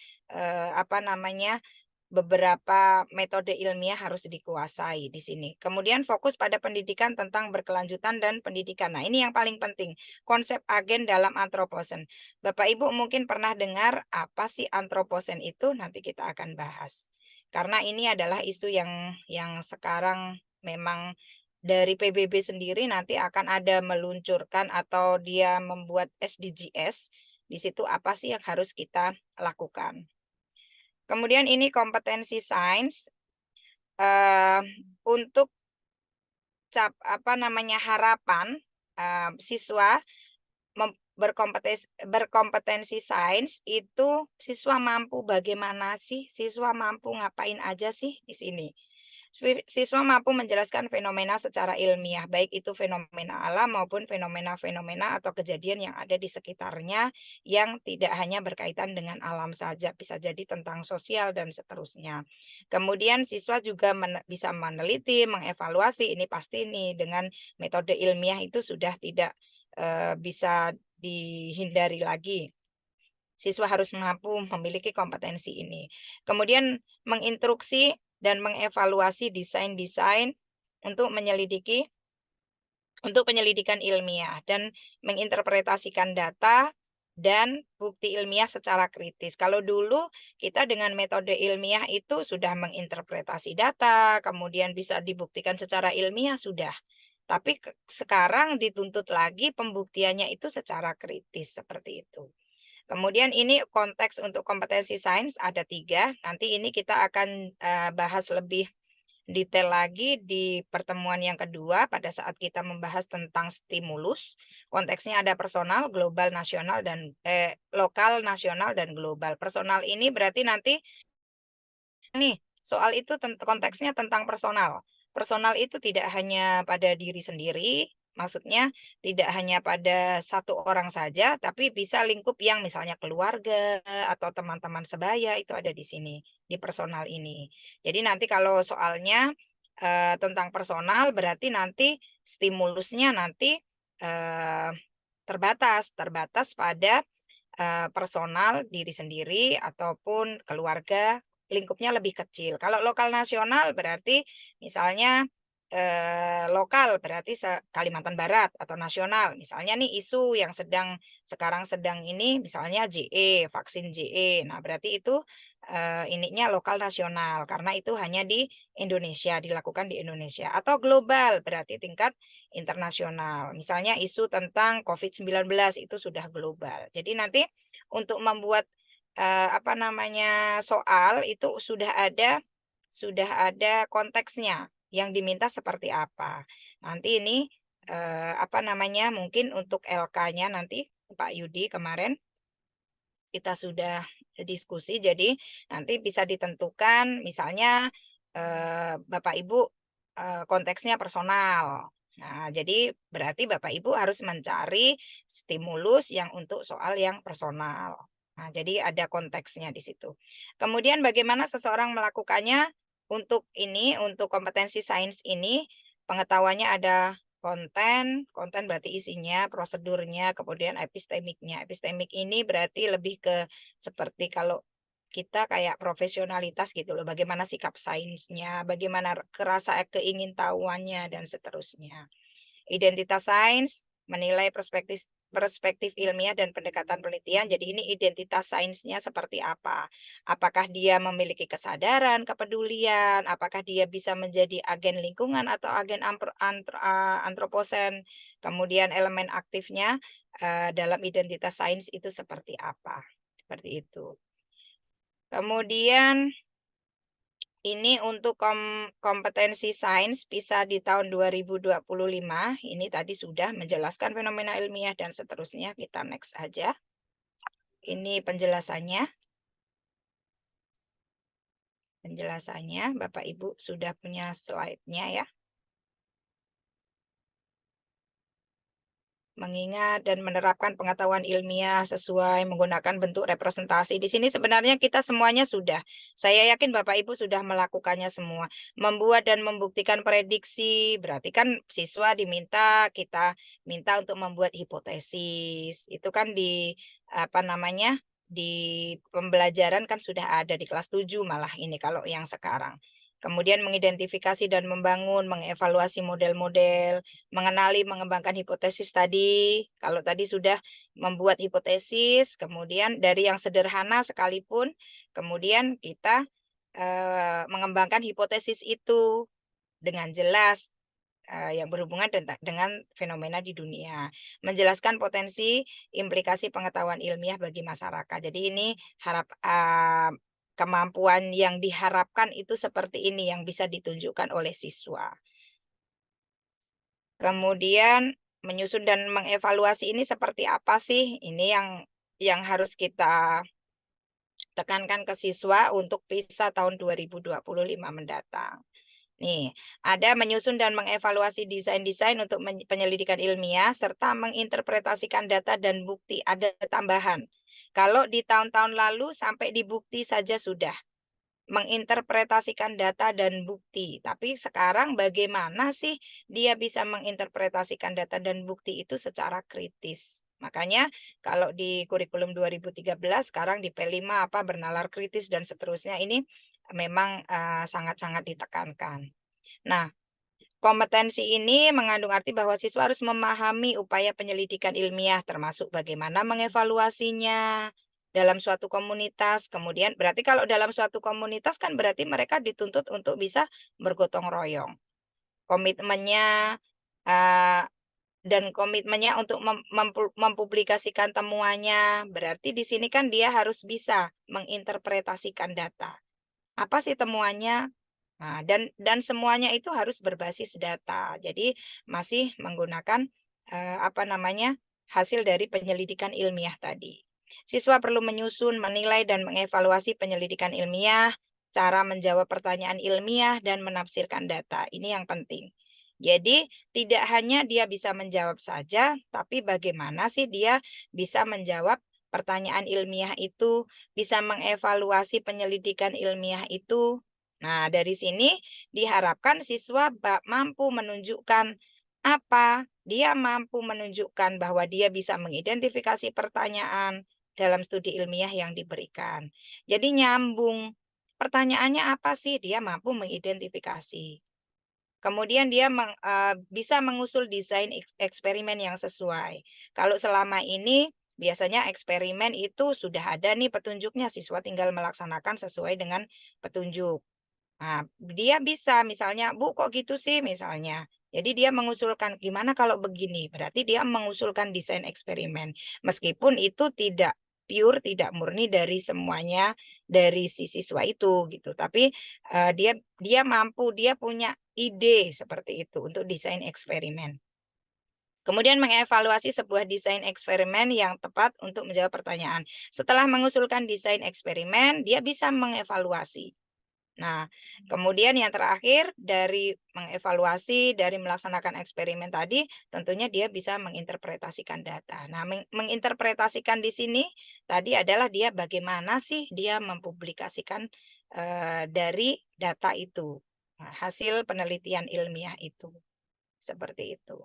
beberapa metode ilmiah harus dikuasai di sini. Kemudian fokus pada pendidikan tentang berkelanjutan dan pendidikan. Nah, ini yang paling penting, konsep agen dalam antroposen. Bapak Ibu mungkin pernah dengar apa sih antroposen itu? Nanti kita akan bahas. Karena ini adalah isu yang sekarang memang dari PBB sendiri nanti akan ada meluncurkan atau dia membuat SDGs. Di situ apa sih yang harus kita lakukan? Kemudian ini kompetensi sains untuk harapan siswa berkompetensi sains itu siswa mampu bagaimana sih? Siswa mampu ngapain aja sih di sini? Siswa mampu menjelaskan fenomena secara ilmiah, baik itu fenomena alam maupun fenomena-fenomena atau kejadian yang ada di sekitarnya yang tidak hanya berkaitan dengan alam saja, bisa jadi tentang sosial dan seterusnya. Kemudian siswa juga bisa meneliti, mengevaluasi, ini pasti nih dengan metode ilmiah itu sudah tidak bisa dihindari lagi. Siswa harus mampu memiliki kompetensi ini. Kemudian menginstruksi dan mengevaluasi desain-desain untuk penyelidikan ilmiah dan menginterpretasikan data dan bukti ilmiah secara kritis. Kalau dulu kita dengan metode ilmiah itu sudah menginterpretasi data, kemudian bisa dibuktikan secara ilmiah sudah. Tapi sekarang dituntut lagi pembuktiannya itu secara kritis seperti itu. Kemudian ini konteks untuk kompetensi sains ada 3. Nanti ini kita akan bahas lebih detail lagi di pertemuan yang kedua pada saat kita membahas tentang stimulus. Konteksnya ada personal, global, nasional, dan lokal, nasional, dan global. Personal ini berarti nanti nih soal itu konteksnya tentang personal. Personal itu tidak hanya pada diri sendiri, maksudnya tidak hanya pada satu orang saja, tapi bisa lingkup yang misalnya keluarga atau teman-teman sebaya itu ada di sini, di personal ini. Jadi nanti kalau soalnya tentang personal berarti nanti stimulusnya nanti terbatas pada personal diri sendiri ataupun keluarga, lingkupnya lebih kecil. Kalau lokal nasional berarti misalnya lokal berarti Kalimantan Barat atau nasional. Misalnya nih isu yang sekarang sedang ini misalnya JE, vaksin JE. Nah, berarti itu ininya lokal nasional karena itu hanya di Indonesia, dilakukan di Indonesia. Atau global berarti tingkat internasional. Misalnya isu tentang COVID-19 itu sudah global. Jadi nanti untuk membuat soal itu sudah ada konteksnya yang diminta seperti apa. Nanti ini mungkin untuk LK-nya nanti Pak Yudi kemarin kita sudah diskusi, jadi nanti bisa ditentukan misalnya Bapak Ibu konteksnya personal. Nah, jadi berarti Bapak Ibu harus mencari stimulus yang untuk soal yang personal. Nah, jadi ada konteksnya di situ. Kemudian bagaimana seseorang melakukannya untuk kompetensi sains ini, pengetahuannya ada konten berarti isinya, prosedurnya, kemudian epistemiknya. Epistemik ini berarti lebih ke seperti kalau kita kayak profesionalitas gitu loh, bagaimana sikap sainsnya, bagaimana kerasa keingintahuannya, dan seterusnya. Identitas sains menilai perspektif ilmiah dan pendekatan penelitian. Jadi ini identitas sainsnya seperti apa? Apakah dia memiliki kesadaran, kepedulian? Apakah dia bisa menjadi agen lingkungan atau agen antroposen? Kemudian elemen aktifnya dalam identitas sains itu seperti apa? Seperti itu. Kemudian ini untuk kompetensi sains PISA di tahun 2025. Ini tadi sudah menjelaskan fenomena ilmiah dan seterusnya. Kita next aja. Ini penjelasannya. Bapak Ibu sudah punya slide-nya ya. Mengingat dan menerapkan pengetahuan ilmiah sesuai menggunakan bentuk representasi. Di sini sebenarnya kita semuanya sudah. Saya yakin Bapak Ibu sudah melakukannya semua. Membuat dan membuktikan prediksi, berarti kan siswa kita minta untuk membuat hipotesis. Itu kan di di pembelajaran kan sudah ada di kelas 7 malah ini kalau yang sekarang. Kemudian mengidentifikasi dan membangun, mengevaluasi model-model, mengenali, mengembangkan hipotesis tadi. Kalau tadi sudah membuat hipotesis, kemudian dari yang sederhana sekalipun, kemudian kita mengembangkan hipotesis itu dengan jelas yang berhubungan dengan fenomena di dunia. Menjelaskan potensi implikasi pengetahuan ilmiah bagi masyarakat. Jadi ini kemampuan yang diharapkan itu seperti ini yang bisa ditunjukkan oleh siswa. Kemudian menyusun dan mengevaluasi ini seperti apa sih? Ini yang harus kita tekankan ke siswa untuk PISA tahun 2025 mendatang. Nih, ada menyusun dan mengevaluasi desain-desain untuk penyelidikan ilmiah serta menginterpretasikan data dan bukti. Ada tambahan. Kalau di tahun-tahun lalu sampai di bukti saja sudah menginterpretasikan data dan bukti. Tapi sekarang bagaimana sih dia bisa menginterpretasikan data dan bukti itu secara kritis? Makanya kalau di kurikulum 2013 sekarang di P5 bernalar kritis dan seterusnya ini memang sangat-sangat ditekankan. Nah, kompetensi ini mengandung arti bahwa siswa harus memahami upaya penyelidikan ilmiah termasuk bagaimana mengevaluasinya dalam suatu komunitas. Kemudian berarti kalau dalam suatu komunitas kan berarti mereka dituntut untuk bisa bergotong royong. Komitmennya untuk mempublikasikan temuannya, berarti di sini kan dia harus bisa menginterpretasikan data. Apa sih temuannya? Nah, dan semuanya itu harus berbasis data. Jadi masih menggunakan hasil dari penyelidikan ilmiah tadi. Siswa perlu menyusun, menilai dan mengevaluasi penyelidikan ilmiah, cara menjawab pertanyaan ilmiah dan menafsirkan data. Ini yang penting. Jadi tidak hanya dia bisa menjawab saja, tapi bagaimana sih dia bisa menjawab pertanyaan ilmiah itu, bisa mengevaluasi penyelidikan ilmiah itu. Nah, dari sini diharapkan siswa mampu menunjukkan apa? Dia mampu menunjukkan bahwa dia bisa mengidentifikasi pertanyaan dalam studi ilmiah yang diberikan. Jadi nyambung. Pertanyaannya apa sih? Dia mampu mengidentifikasi. Kemudian dia bisa mengusul desain eksperimen yang sesuai. Kalau selama ini biasanya eksperimen itu sudah ada nih petunjuknya, siswa tinggal melaksanakan sesuai dengan petunjuk. Nah, dia bisa misalnya, Bu kok gitu sih misalnya. Jadi dia mengusulkan gimana kalau begini. Berarti dia mengusulkan desain eksperimen. Meskipun itu tidak pure, tidak murni dari semuanya dari si siswa itu gitu. Tapi dia mampu, dia punya ide seperti itu untuk desain eksperimen. Kemudian mengevaluasi sebuah desain eksperimen yang tepat untuk menjawab pertanyaan. Setelah mengusulkan desain eksperimen, dia bisa mengevaluasi. Nah, kemudian yang terakhir dari mengevaluasi, dari melaksanakan eksperimen tadi, tentunya dia bisa menginterpretasikan data. Nah, menginterpretasikan di sini tadi adalah dia bagaimana sih dia mempublikasikan dari data itu, hasil penelitian ilmiah itu. Seperti itu.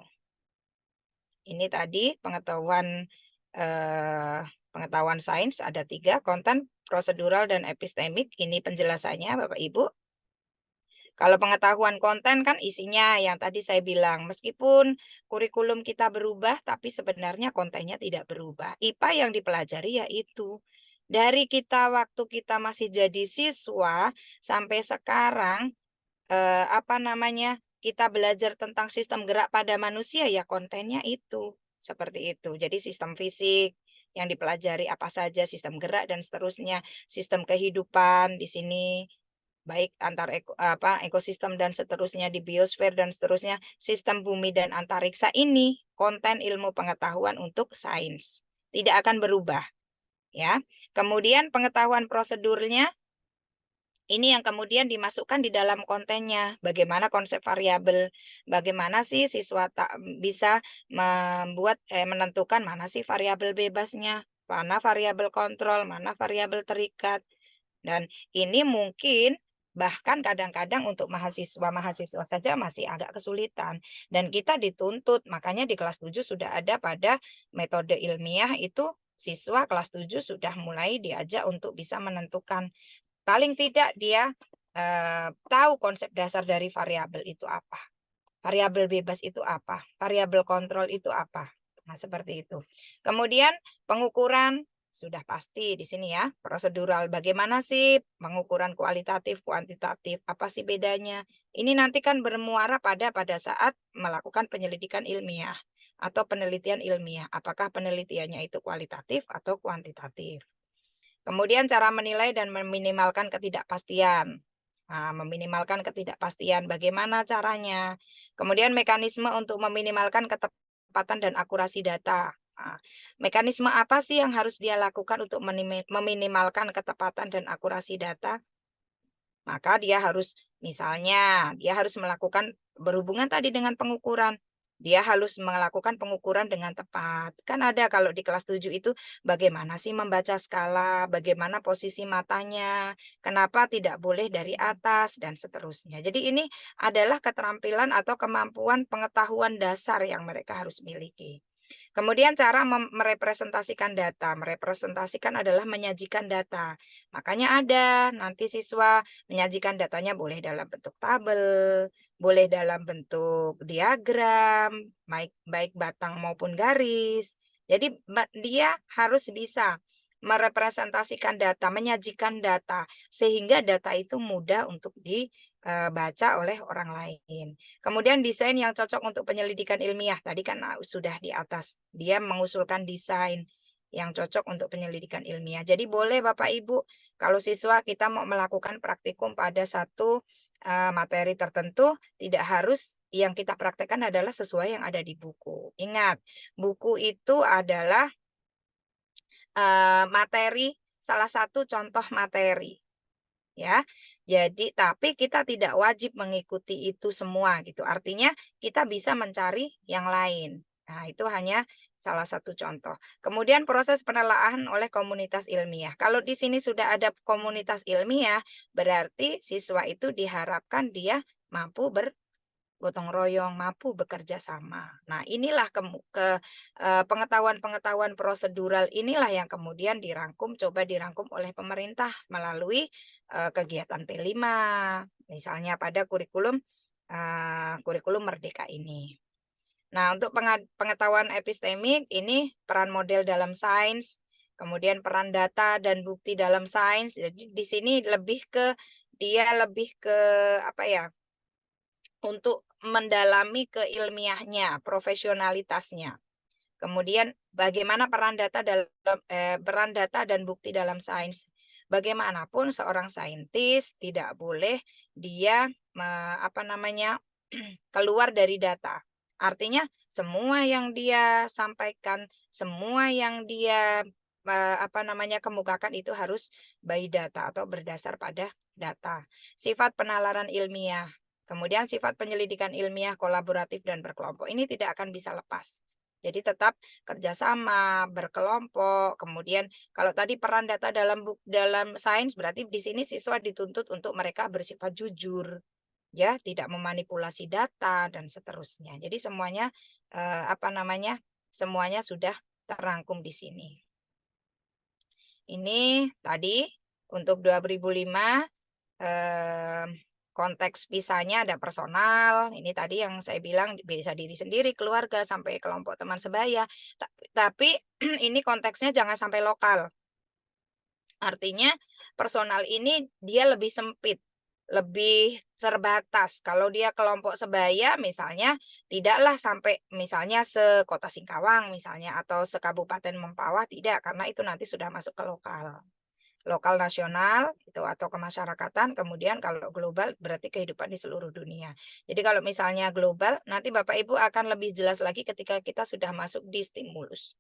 Ini tadi pengetahuan sains ada 3, konten, prosedural, dan epistemik. Ini penjelasannya Bapak Ibu. Kalau pengetahuan konten kan isinya yang tadi saya bilang, meskipun kurikulum kita berubah, tapi sebenarnya kontennya tidak berubah. IPA yang dipelajari yaitu dari kita waktu kita masih jadi siswa sampai sekarang kita belajar tentang sistem gerak pada manusia ya kontennya itu seperti itu. Jadi sistem fisik yang dipelajari apa saja, sistem gerak dan seterusnya, sistem kehidupan di sini baik antar ekosistem dan seterusnya di biosfer dan seterusnya, sistem bumi dan antariksa ini konten ilmu pengetahuan untuk sains. Tidak akan berubah ya. Kemudian pengetahuan prosedurnya ini yang kemudian dimasukkan di dalam kontennya. Bagaimana konsep variabel, bagaimana sih siswa bisa menentukan mana sih variabel bebasnya, mana variabel kontrol, mana variabel terikat. Dan ini mungkin bahkan kadang-kadang untuk mahasiswa saja masih agak kesulitan. Dan kita dituntut, makanya di kelas 7 sudah ada pada metode ilmiah itu siswa kelas 7 sudah mulai diajak untuk bisa menentukan. Paling tidak dia tahu konsep dasar dari variabel itu apa. Variabel bebas itu apa. Variabel kontrol itu apa. Nah, seperti itu. Kemudian pengukuran sudah pasti di sini ya. Prosedural bagaimana sih pengukuran kualitatif, kuantitatif. Apa sih bedanya? Ini nanti kan bermuara pada saat melakukan penyelidikan ilmiah atau penelitian ilmiah. Apakah penelitiannya itu kualitatif atau kuantitatif. Kemudian cara menilai dan meminimalkan ketidakpastian. Nah, meminimalkan ketidakpastian bagaimana caranya. Kemudian mekanisme untuk meminimalkan ketepatan dan akurasi data. Nah, mekanisme apa sih yang harus dia lakukan untuk meminimalkan ketepatan dan akurasi data? Maka dia harus melakukan berhubungan tadi dengan pengukuran. Dia harus melakukan pengukuran dengan tepat. Kan ada kalau di kelas 7 itu bagaimana sih membaca skala, bagaimana posisi matanya, kenapa tidak boleh dari atas, dan seterusnya. Jadi ini adalah keterampilan atau kemampuan pengetahuan dasar yang mereka harus miliki. Kemudian cara merepresentasikan data. Merepresentasikan adalah menyajikan data. Makanya ada nanti siswa menyajikan datanya boleh dalam bentuk tabel, boleh dalam bentuk diagram, baik batang maupun garis. Jadi dia harus bisa merepresentasikan data, menyajikan data, sehingga data itu mudah untuk dibaca oleh orang lain. Kemudian desain yang cocok untuk penyelidikan ilmiah. Tadi kan sudah di atas. Dia mengusulkan desain yang cocok untuk penyelidikan ilmiah. Jadi boleh Bapak Ibu, kalau siswa kita mau melakukan praktikum pada satu materi tertentu, tidak harus yang kita praktekkan adalah sesuai yang ada di buku. Ingat, buku itu adalah materi, salah satu contoh materi. Ya. Jadi tapi kita tidak wajib mengikuti itu semua gitu. Artinya kita bisa mencari yang lain. Nah, itu hanya salah satu contoh. Kemudian proses penelaahan oleh komunitas ilmiah. Kalau di sini sudah ada komunitas ilmiah, berarti siswa itu diharapkan dia mampu gotong royong, mampu bekerja sama. Nah, inilah pengetahuan-pengetahuan prosedural inilah yang kemudian coba dirangkum oleh pemerintah melalui kegiatan P5, misalnya pada kurikulum kurikulum Merdeka ini. Nah, untuk pengetahuan epistemik ini peran model dalam sains, kemudian peran data dan bukti dalam sains. Jadi di sini lebih ke apa ya? Untuk mendalami keilmiahnya, profesionalitasnya. Kemudian bagaimana peran data dan bukti dalam sains. Bagaimanapun seorang saintis tidak boleh dia keluar dari data. Artinya semua yang dia sampaikan, semua yang dia kemukakan itu harus by data atau berdasar pada data. Sifat penalaran ilmiah, kemudian sifat penyelidikan ilmiah kolaboratif dan berkelompok ini tidak akan bisa lepas. Jadi tetap kerjasama, berkelompok. Kemudian kalau tadi peran data dalam sains, berarti di sini siswa dituntut untuk mereka bersifat jujur, ya, tidak memanipulasi data dan seterusnya. Jadi semuanya semuanya sudah terangkum di sini. Ini tadi untuk 2005 konteks pisahnya ada personal, ini tadi yang saya bilang bisa diri sendiri, keluarga, sampai kelompok teman sebaya. Tapi ini konteksnya jangan sampai lokal. Artinya personal ini dia lebih sempit, lebih terbatas. Kalau dia kelompok sebaya misalnya tidaklah sampai misalnya sekota Singkawang misalnya atau sekabupaten Mempawah, tidak, karena itu nanti sudah masuk ke lokal nasional itu atau kemasyarakatan, kemudian kalau global berarti kehidupan di seluruh dunia. Jadi kalau misalnya global, nanti Bapak Ibu akan lebih jelas lagi ketika kita sudah masuk di stimulus.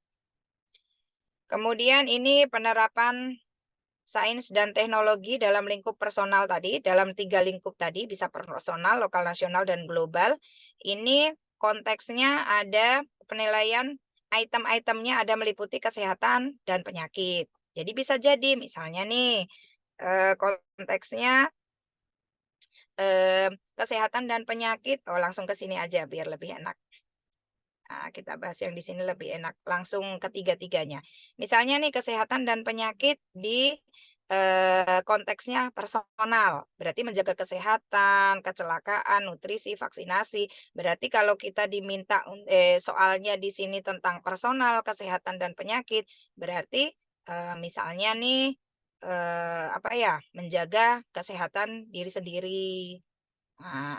Kemudian ini penerapan sains dan teknologi dalam lingkup personal tadi, dalam 3 lingkup tadi, bisa personal, lokal, nasional, dan global. Ini konteksnya ada penilaian item-itemnya ada meliputi kesehatan dan penyakit. Jadi bisa jadi misalnya nih konteksnya kesehatan dan penyakit. Langsung ke sini aja biar lebih enak. Nah, kita bahas yang di sini lebih enak. Langsung ketiga-tiganya. Misalnya nih kesehatan dan penyakit di konteksnya personal. Berarti menjaga kesehatan, kecelakaan, nutrisi, vaksinasi. Berarti kalau kita diminta soalnya di sini tentang personal, kesehatan dan penyakit, berarti misalnya nih menjaga kesehatan diri sendiri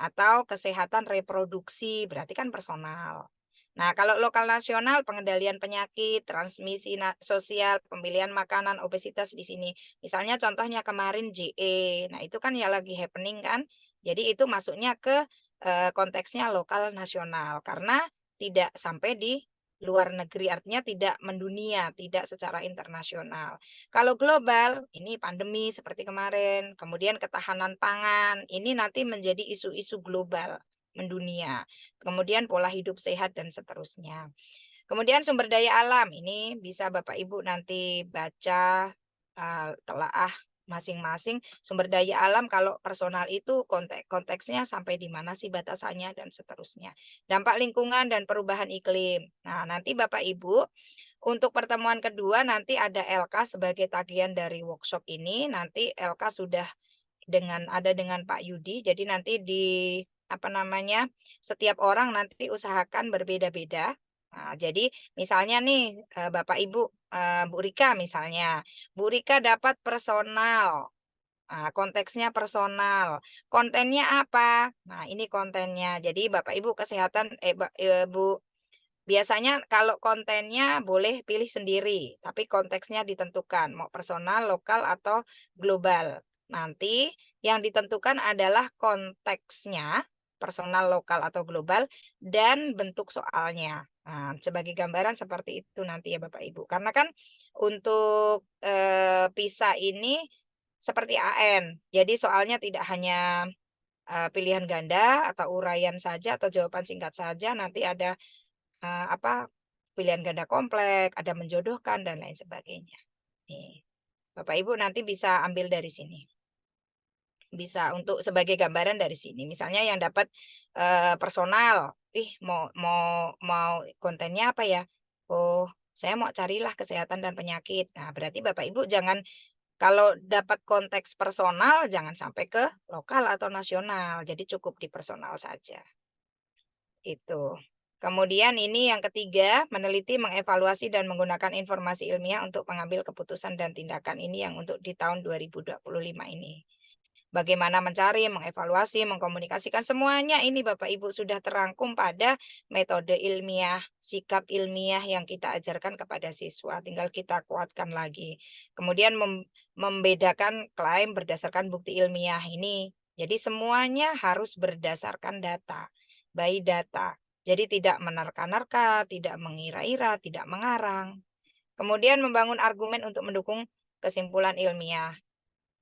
atau kesehatan reproduksi, berarti kan personal. Nah, kalau lokal nasional pengendalian penyakit, transmisi sosial, pemilihan makanan, obesitas di sini. Misalnya contohnya kemarin JE. Nah, itu kan ya lagi happening kan. Jadi itu masuknya ke konteksnya lokal nasional karena tidak sampai di luar negeri, artinya tidak mendunia, tidak secara internasional. Kalau global, ini pandemi seperti kemarin, kemudian ketahanan pangan, ini nanti menjadi isu-isu global mendunia. Kemudian pola hidup sehat dan seterusnya. Kemudian sumber daya alam, ini bisa Bapak Ibu nanti baca, telaah masing-masing sumber daya alam. Kalau personal itu konteksnya sampai di mana sih batasannya dan seterusnya. Dampak lingkungan dan perubahan iklim. Nah, nanti Bapak Ibu untuk pertemuan kedua nanti ada LK sebagai tagihan dari workshop ini. Nanti LK sudah dengan Pak Yudi. Jadi nanti setiap orang nanti usahakan berbeda-beda. Nah, jadi misalnya nih Bapak Ibu, Bu Rika misalnya, Bu Rika dapat personal. Nah, konteksnya personal. Kontennya apa? Nah, ini kontennya. Jadi Bapak Ibu kesehatan, Bu, biasanya kalau kontennya boleh pilih sendiri, tapi konteksnya ditentukan, mau personal, lokal, atau global. Nanti yang ditentukan adalah konteksnya, personal, lokal, atau global, dan bentuk soalnya. Nah, sebagai gambaran seperti itu nanti ya Bapak Ibu. Karena kan untuk PISA ini seperti AN, jadi soalnya tidak hanya pilihan ganda atau uraian saja atau jawaban singkat saja, nanti ada pilihan ganda kompleks, ada menjodohkan, dan lain sebagainya. Nih, Bapak Ibu nanti bisa ambil dari sini. Bisa untuk sebagai gambaran dari sini. Misalnya yang dapat personal, mau kontennya apa ya? Oh, saya mau carilah kesehatan dan penyakit. Nah, berarti Bapak Ibu jangan Kalau dapat konteks personal, jangan sampai ke lokal atau nasional. Jadi cukup di personal saja. Itu. Kemudian ini yang ketiga, meneliti, mengevaluasi, dan menggunakan informasi ilmiah untuk mengambil keputusan dan tindakan. Ini yang untuk di tahun 2025 ini. Bagaimana mencari, mengevaluasi, mengkomunikasikan, semuanya ini Bapak Ibu sudah terangkum pada metode ilmiah, sikap ilmiah yang kita ajarkan kepada siswa. Tinggal kita kuatkan lagi. Kemudian membedakan klaim berdasarkan bukti ilmiah ini. Jadi semuanya harus berdasarkan data, by data. Jadi tidak menerka-nerka, tidak mengira-ira, tidak mengarang. Kemudian membangun argumen untuk mendukung kesimpulan ilmiah.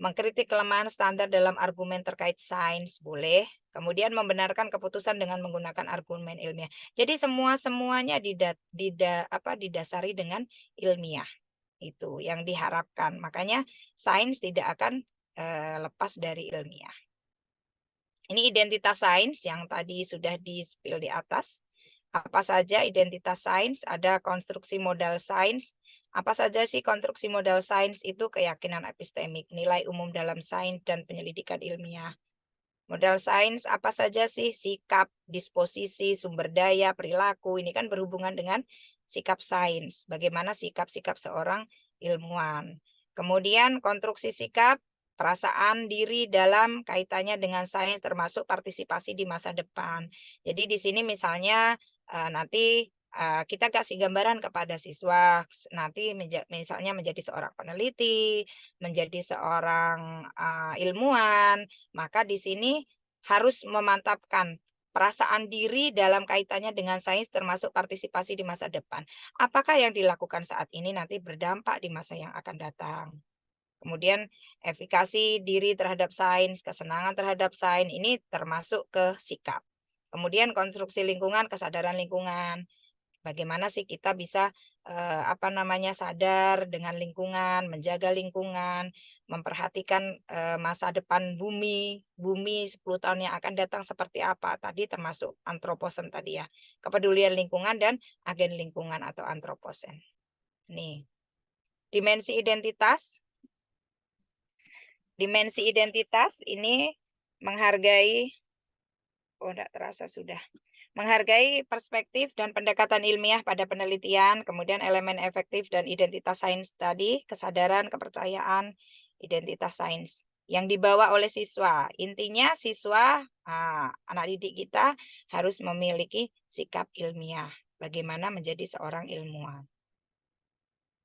Mengkritik kelemahan standar dalam argumen terkait sains boleh. Kemudian membenarkan keputusan dengan menggunakan argumen ilmiah. Jadi semuanya didasari dengan ilmiah. Itu yang diharapkan. Makanya sains tidak akan lepas dari ilmiah. Ini identitas sains yang tadi sudah di-spill di atas. Apa saja identitas sains? Ada konstruksi modal sains. Apa saja sih konstruksi modal sains? Itu keyakinan epistemik, nilai umum dalam sains dan penyelidikan ilmiah. Modal sains apa saja sih? Sikap, disposisi, sumber daya, perilaku. Ini kan berhubungan dengan sikap sains. Bagaimana sikap-sikap seorang ilmuwan. Kemudian konstruksi sikap, perasaan diri dalam kaitannya dengan sains termasuk partisipasi di masa depan. Jadi di sini misalnya nanti kita kasih gambaran kepada siswa nanti misalnya menjadi seorang peneliti, menjadi seorang ilmuwan, maka di sini harus memantapkan perasaan diri dalam kaitannya dengan sains termasuk partisipasi di masa depan. Apakah yang dilakukan saat ini nanti berdampak di masa yang akan datang. Kemudian efikasi diri terhadap sains, kesenangan terhadap sains ini termasuk ke sikap. Kemudian konstruksi lingkungan, kesadaran lingkungan. Bagaimana sih kita bisa sadar dengan lingkungan, menjaga lingkungan, memperhatikan masa depan bumi 10 tahun yang akan datang seperti apa. Tadi termasuk antroposen tadi ya. Kepedulian lingkungan dan agen lingkungan atau antroposen. Nih. Dimensi identitas. Dimensi identitas ini menghargai, tidak terasa sudah, menghargai perspektif dan pendekatan ilmiah pada penelitian, kemudian elemen efektif dan identitas sains tadi, kesadaran, kepercayaan, identitas sains yang dibawa oleh siswa. Intinya siswa, anak didik kita harus memiliki sikap ilmiah, bagaimana menjadi seorang ilmuwan.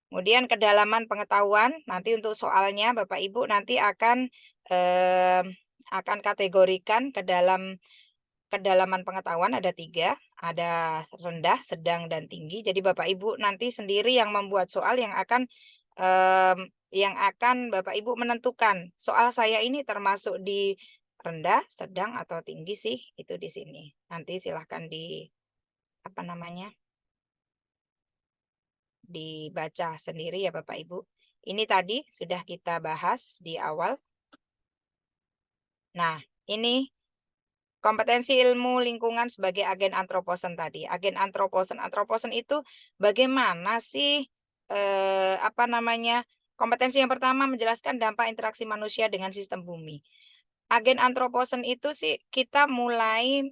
Kemudian kedalaman pengetahuan, nanti untuk soalnya Bapak Ibu nanti akan kategorikan kedalaman pengetahuan ada 3, ada rendah, sedang, dan tinggi. Jadi Bapak Ibu nanti sendiri yang membuat soal yang akan Bapak Ibu menentukan soal saya ini termasuk di rendah, sedang, atau tinggi sih, itu di sini. Nanti silahkan dibaca sendiri ya Bapak Ibu. Ini tadi sudah kita bahas di awal. Nah, ini kompetensi ilmu lingkungan sebagai agen antroposen tadi. Agen antroposen itu bagaimana sih kompetensi yang pertama menjelaskan dampak interaksi manusia dengan sistem bumi. Agen antroposen itu sih kita mulai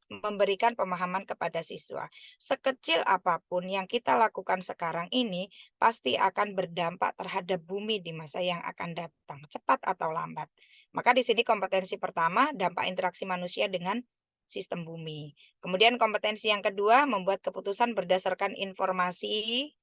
memberikan pemahaman kepada siswa. Sekecil apapun yang kita lakukan sekarang ini pasti akan berdampak terhadap bumi di masa yang akan datang, cepat atau lambat. Maka di sini kompetensi pertama dampak interaksi manusia dengan sistem bumi. Kemudian kompetensi yang kedua membuat keputusan berdasarkan informasi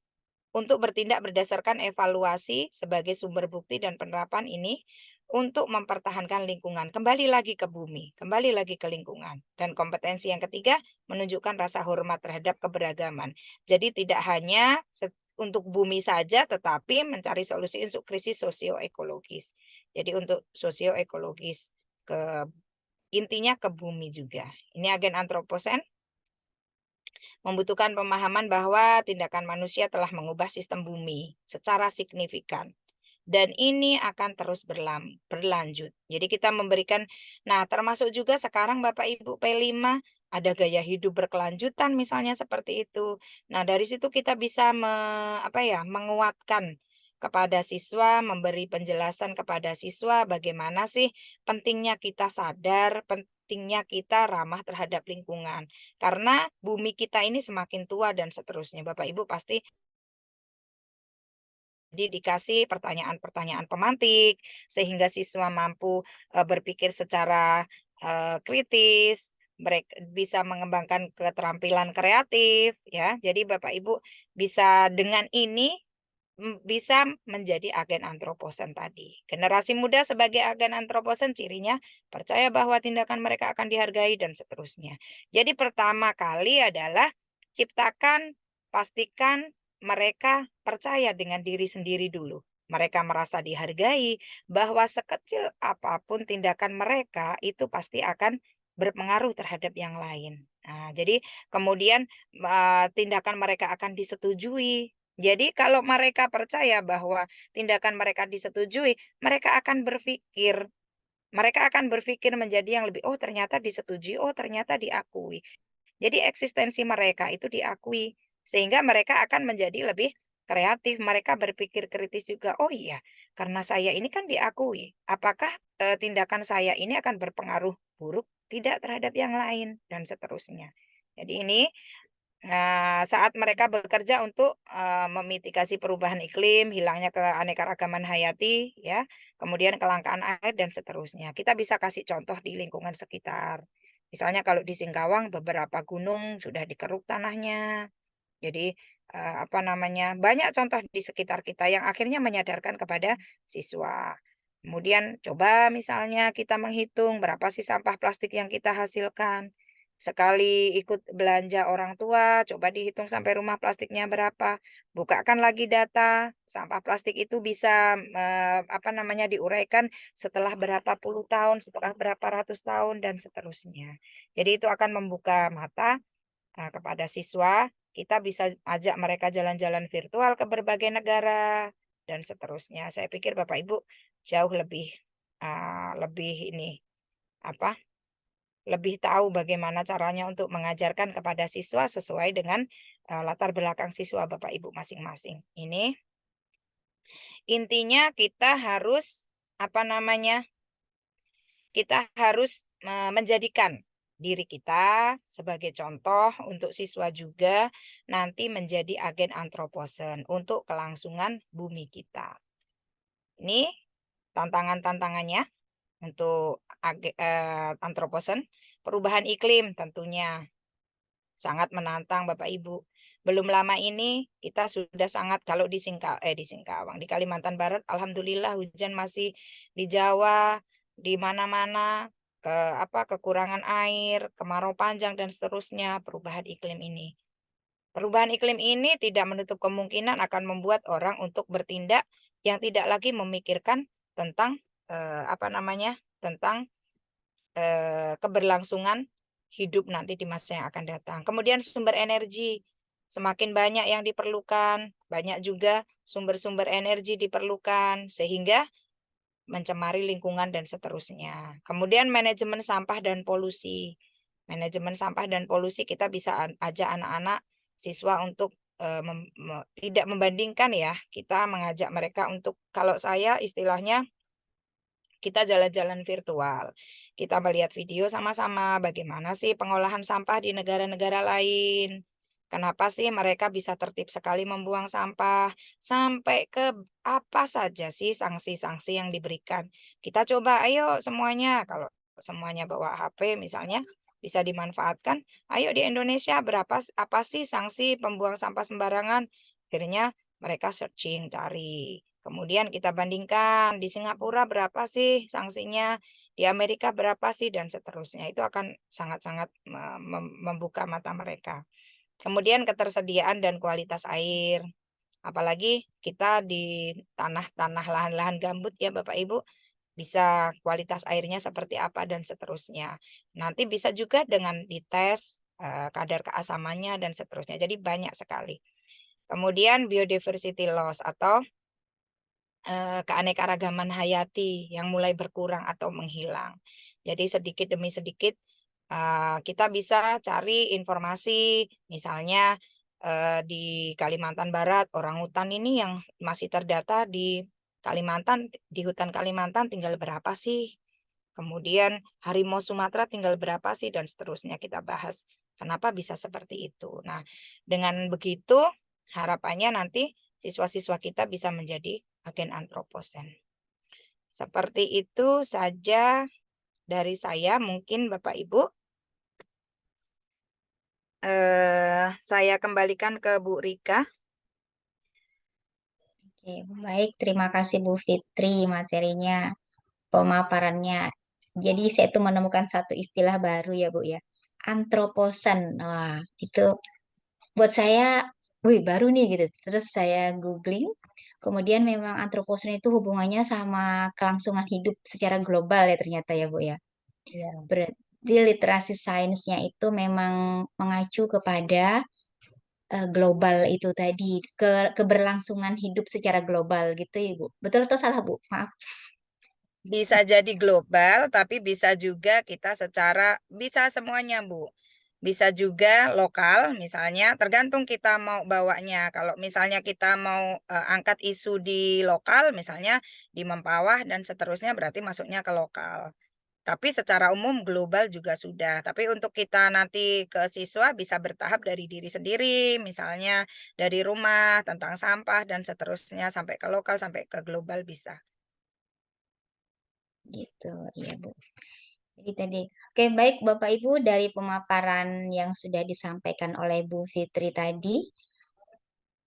untuk bertindak berdasarkan evaluasi sebagai sumber bukti dan penerapan ini untuk mempertahankan lingkungan, kembali lagi ke bumi, kembali lagi ke lingkungan. Dan kompetensi yang ketiga, menunjukkan rasa hormat terhadap keberagaman. Jadi tidak hanya untuk bumi saja, tetapi mencari solusi untuk krisis sosioekologis. Jadi untuk sosioekologis, intinya ke bumi juga. Ini agen antroposen, membutuhkan pemahaman bahwa tindakan manusia telah mengubah sistem bumi secara signifikan. Dan ini akan terus berlanjut. Jadi kita memberikan, termasuk juga sekarang Bapak Ibu P5 ada gaya hidup berkelanjutan misalnya seperti itu. Nah dari situ kita bisa menguatkan kepada siswa, memberi penjelasan kepada siswa bagaimana sih pentingnya kita sadar, pentingnya kita ramah terhadap lingkungan. Karena bumi kita ini semakin tua dan seterusnya. Bapak Ibu pasti jadi dikasih pertanyaan-pertanyaan pemantik sehingga siswa mampu berpikir secara kritis, mereka bisa mengembangkan keterampilan kreatif ya. Jadi Bapak Ibu bisa dengan ini bisa menjadi agen antroposen tadi. Generasi muda sebagai agen antroposen cirinya percaya bahwa tindakan mereka akan dihargai dan seterusnya. Jadi pertama kali adalah pastikan mereka percaya dengan diri sendiri dulu. Mereka merasa dihargai, bahwa sekecil apapun tindakan mereka itu pasti akan berpengaruh terhadap yang lain. Nah, jadi kemudian tindakan mereka akan disetujui. Jadi kalau mereka percaya bahwa tindakan mereka disetujui, mereka akan berpikir menjadi yang lebih, oh ternyata disetujui, oh ternyata diakui. Jadi eksistensi mereka itu diakui, sehingga mereka akan menjadi lebih kreatif. Mereka berpikir kritis juga, oh iya, karena saya ini kan diakui. Apakah tindakan saya ini akan berpengaruh buruk tidak terhadap yang lain dan seterusnya. Jadi ini saat mereka bekerja untuk memitigasi perubahan iklim, hilangnya keanekaragaman hayati, ya, kemudian kelangkaan air dan seterusnya. Kita bisa kasih contoh di lingkungan sekitar. Misalnya kalau di Singkawang beberapa gunung sudah dikeruk tanahnya. Jadi banyak contoh di sekitar kita yang akhirnya menyadarkan kepada siswa. Kemudian coba misalnya kita menghitung berapa sih sampah plastik yang kita hasilkan. Sekali ikut belanja orang tua, coba dihitung sampai rumah plastiknya berapa. Bukakan lagi data, sampah plastik itu bisa diuraikan setelah berapa puluh tahun, setelah berapa ratus tahun dan seterusnya. Jadi itu akan membuka mata kepada siswa. Kita bisa ajak mereka jalan-jalan virtual ke berbagai negara dan seterusnya. Saya pikir Bapak Ibu jauh lebih lebih tahu bagaimana caranya untuk mengajarkan kepada siswa sesuai dengan latar belakang siswa Bapak Ibu masing-masing. Ini intinya kita harus menjadikan diri kita sebagai contoh untuk siswa juga nanti menjadi agen antroposen untuk kelangsungan bumi kita. Ini tantangan-tantangannya untuk antroposen. Perubahan iklim tentunya sangat menantang Bapak Ibu. Belum lama ini kita sudah sangat, kalau di Singkawang, di Kalimantan Barat, alhamdulillah hujan masih di Jawa, di mana-mana kekurangan air, kemarau panjang dan seterusnya, perubahan iklim ini. Perubahan iklim ini tidak menutup kemungkinan akan membuat orang untuk bertindak yang tidak lagi memikirkan tentang keberlangsungan hidup nanti di masa yang akan datang. Kemudian sumber energi semakin banyak yang diperlukan, banyak juga sumber-sumber energi diperlukan sehingga mencemari lingkungan dan seterusnya. Kemudian manajemen sampah dan polusi. Manajemen sampah dan polusi kita bisa ajak anak-anak siswa untuk tidak membandingkan ya. Kita mengajak mereka untuk, kalau saya istilahnya kita jalan-jalan virtual. Kita melihat video sama-sama bagaimana sih pengolahan sampah di negara-negara lain. Kenapa sih mereka bisa tertib sekali membuang sampah? Sampai ke apa saja sih sanksi-sanksi yang diberikan. Kita coba, ayo semuanya. Kalau semuanya bawa HP misalnya, bisa dimanfaatkan. Ayo di Indonesia apa sih sanksi pembuang sampah sembarangan? Akhirnya mereka searching, cari. Kemudian kita bandingkan di Singapura berapa sih sanksinya, di Amerika berapa sih, dan seterusnya. Itu akan sangat-sangat membuka mata mereka. Kemudian ketersediaan dan kualitas air. Apalagi kita di tanah-tanah lahan-lahan gambut ya Bapak Ibu, bisa kualitas airnya seperti apa dan seterusnya. Nanti bisa juga dengan dites kadar keasamannya dan seterusnya. Jadi banyak sekali. Kemudian biodiversity loss atau keanekaragaman hayati yang mulai berkurang atau menghilang. Jadi sedikit demi sedikit kita bisa cari informasi, misalnya di Kalimantan Barat, orangutan ini yang masih terdata di Kalimantan, di hutan Kalimantan tinggal berapa sih? Kemudian harimau Sumatera tinggal berapa sih, dan seterusnya kita bahas. Kenapa bisa seperti itu? Nah, dengan begitu harapannya nanti siswa-siswa kita bisa menjadi agen antroposen. Seperti itu saja dari saya, mungkin Bapak Ibu. Saya kembalikan ke Bu Rika. Oke, baik. Terima kasih Bu Fitri materinya, pemaparannya. Jadi saya tuh menemukan satu istilah baru ya Bu ya. Antroposen. Wah, itu buat saya, wih baru nih gitu. Terus saya googling. Kemudian memang antroposen itu hubungannya sama kelangsungan hidup secara global ya ternyata ya Bu ya. Ya. Berarti literasi sainsnya itu memang mengacu kepada global itu tadi, keberlangsungan hidup secara global gitu ya Bu. Betul atau salah Bu? Maaf. Bisa jadi global, tapi bisa juga kita bisa semuanya, Bu. Bisa juga lokal, misalnya, tergantung kita mau bawanya. Kalau misalnya kita mau angkat isu di lokal, misalnya di Mempawah dan seterusnya, berarti masuknya ke lokal. Tapi secara umum global juga sudah. Tapi untuk kita nanti ke siswa bisa bertahap dari diri sendiri, misalnya dari rumah, tentang sampah, dan seterusnya, sampai ke lokal, sampai ke global bisa. Gitu, iya Bu. Jadi tadi, oke baik Bapak Ibu, dari pemaparan yang sudah disampaikan oleh Bu Fitri tadi,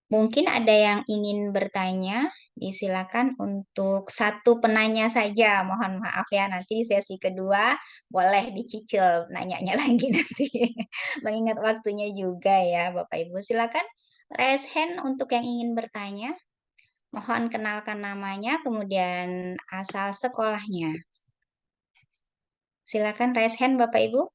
mungkin ada yang ingin bertanya, disilakan untuk satu penanya saja. Mohon maaf ya, nanti di sesi kedua boleh dicicil nanyanya lagi nanti. Mengingat waktunya juga ya Bapak Ibu. Silakan raise hand untuk yang ingin bertanya. Mohon kenalkan namanya, kemudian asal sekolahnya. Silakan raise hand Bapak Ibu.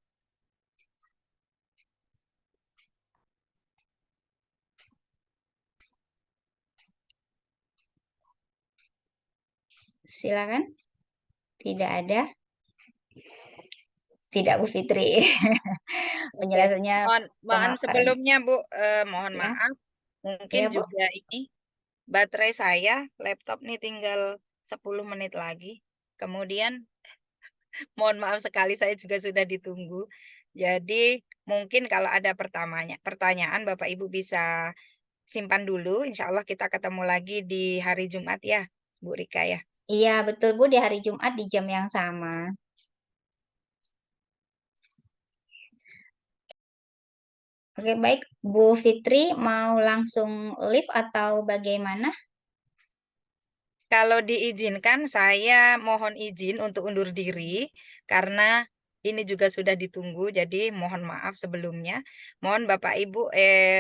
Silakan. Tidak ada. Tidak Bu Fitri. Penjelasannya Mohon pemaparan. sebelumnya Bu, mohon Ya, maaf, mungkin ya Bu. juga ini baterai saya, laptop nih tinggal 10 menit lagi. Kemudian mohon maaf sekali, saya juga sudah ditunggu. Jadi mungkin kalau ada pertanyaan Bapak Ibu bisa simpan dulu. Insya Allah kita ketemu lagi di hari Jumat ya, Bu Rika ya. Iya, betul Bu, di hari Jumat di jam yang sama. Oke, baik. Bu Fitri mau langsung live atau bagaimana? Kalau diizinkan, saya mohon izin untuk undur diri karena ini juga sudah ditunggu. Jadi mohon maaf sebelumnya. Mohon Bapak Ibu,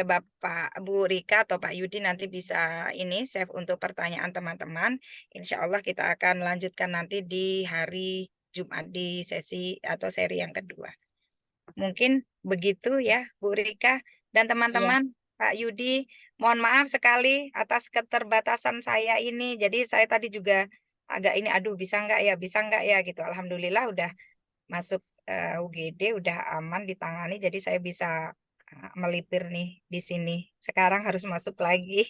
Bapak Bu Rika atau Pak Yudi nanti bisa ini save untuk pertanyaan teman-teman. Insya Allah kita akan lanjutkan nanti di hari Jumat di sesi atau seri yang kedua. Mungkin begitu ya Bu Rika dan Iya, teman-teman. Pak Yudi, mohon maaf sekali atas keterbatasan saya ini. Jadi saya tadi juga agak ini, aduh bisa nggak ya gitu. Alhamdulillah udah masuk UGD, udah aman ditangani. Jadi saya bisa melipir nih di sini. Sekarang harus masuk lagi.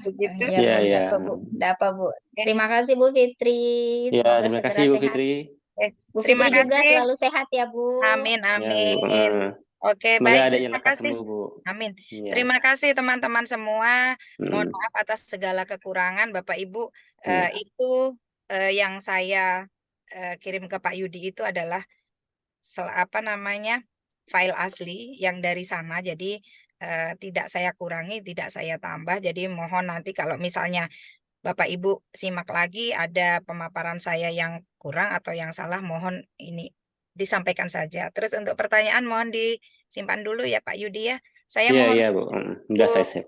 Begitu. iya Iya, Bu, iya. enggak apa Bu, enggak apa Bu. Oke. Terima kasih Bu Fitri, Ya, semoga terima segera kasih Bu sehat. Fitri. Bu Terima Fitri juga kasih. selalu sehat ya Bu. Amin, Ya, Bu. amin. Oke, Semoga baik. adiknya Terima lekas kasih. sembuh, Bu. Amin. Iya. Terima kasih teman-teman semua. Mohon Mm, maaf atas segala kekurangan, Bapak Ibu. iya. Itu yang saya kirim ke Pak Yudi itu adalah apa namanya, file asli yang dari sana. Jadi tidak saya kurangi, tidak saya tambah. Jadi mohon nanti kalau misalnya Bapak Ibu simak lagi ada pemaparan saya yang kurang atau yang salah, mohon ini disampaikan saja. Terus untuk pertanyaan mohon disimpan dulu ya Pak Yudi ya. Saya Iya, mohon iya, Bu. Udah saya save.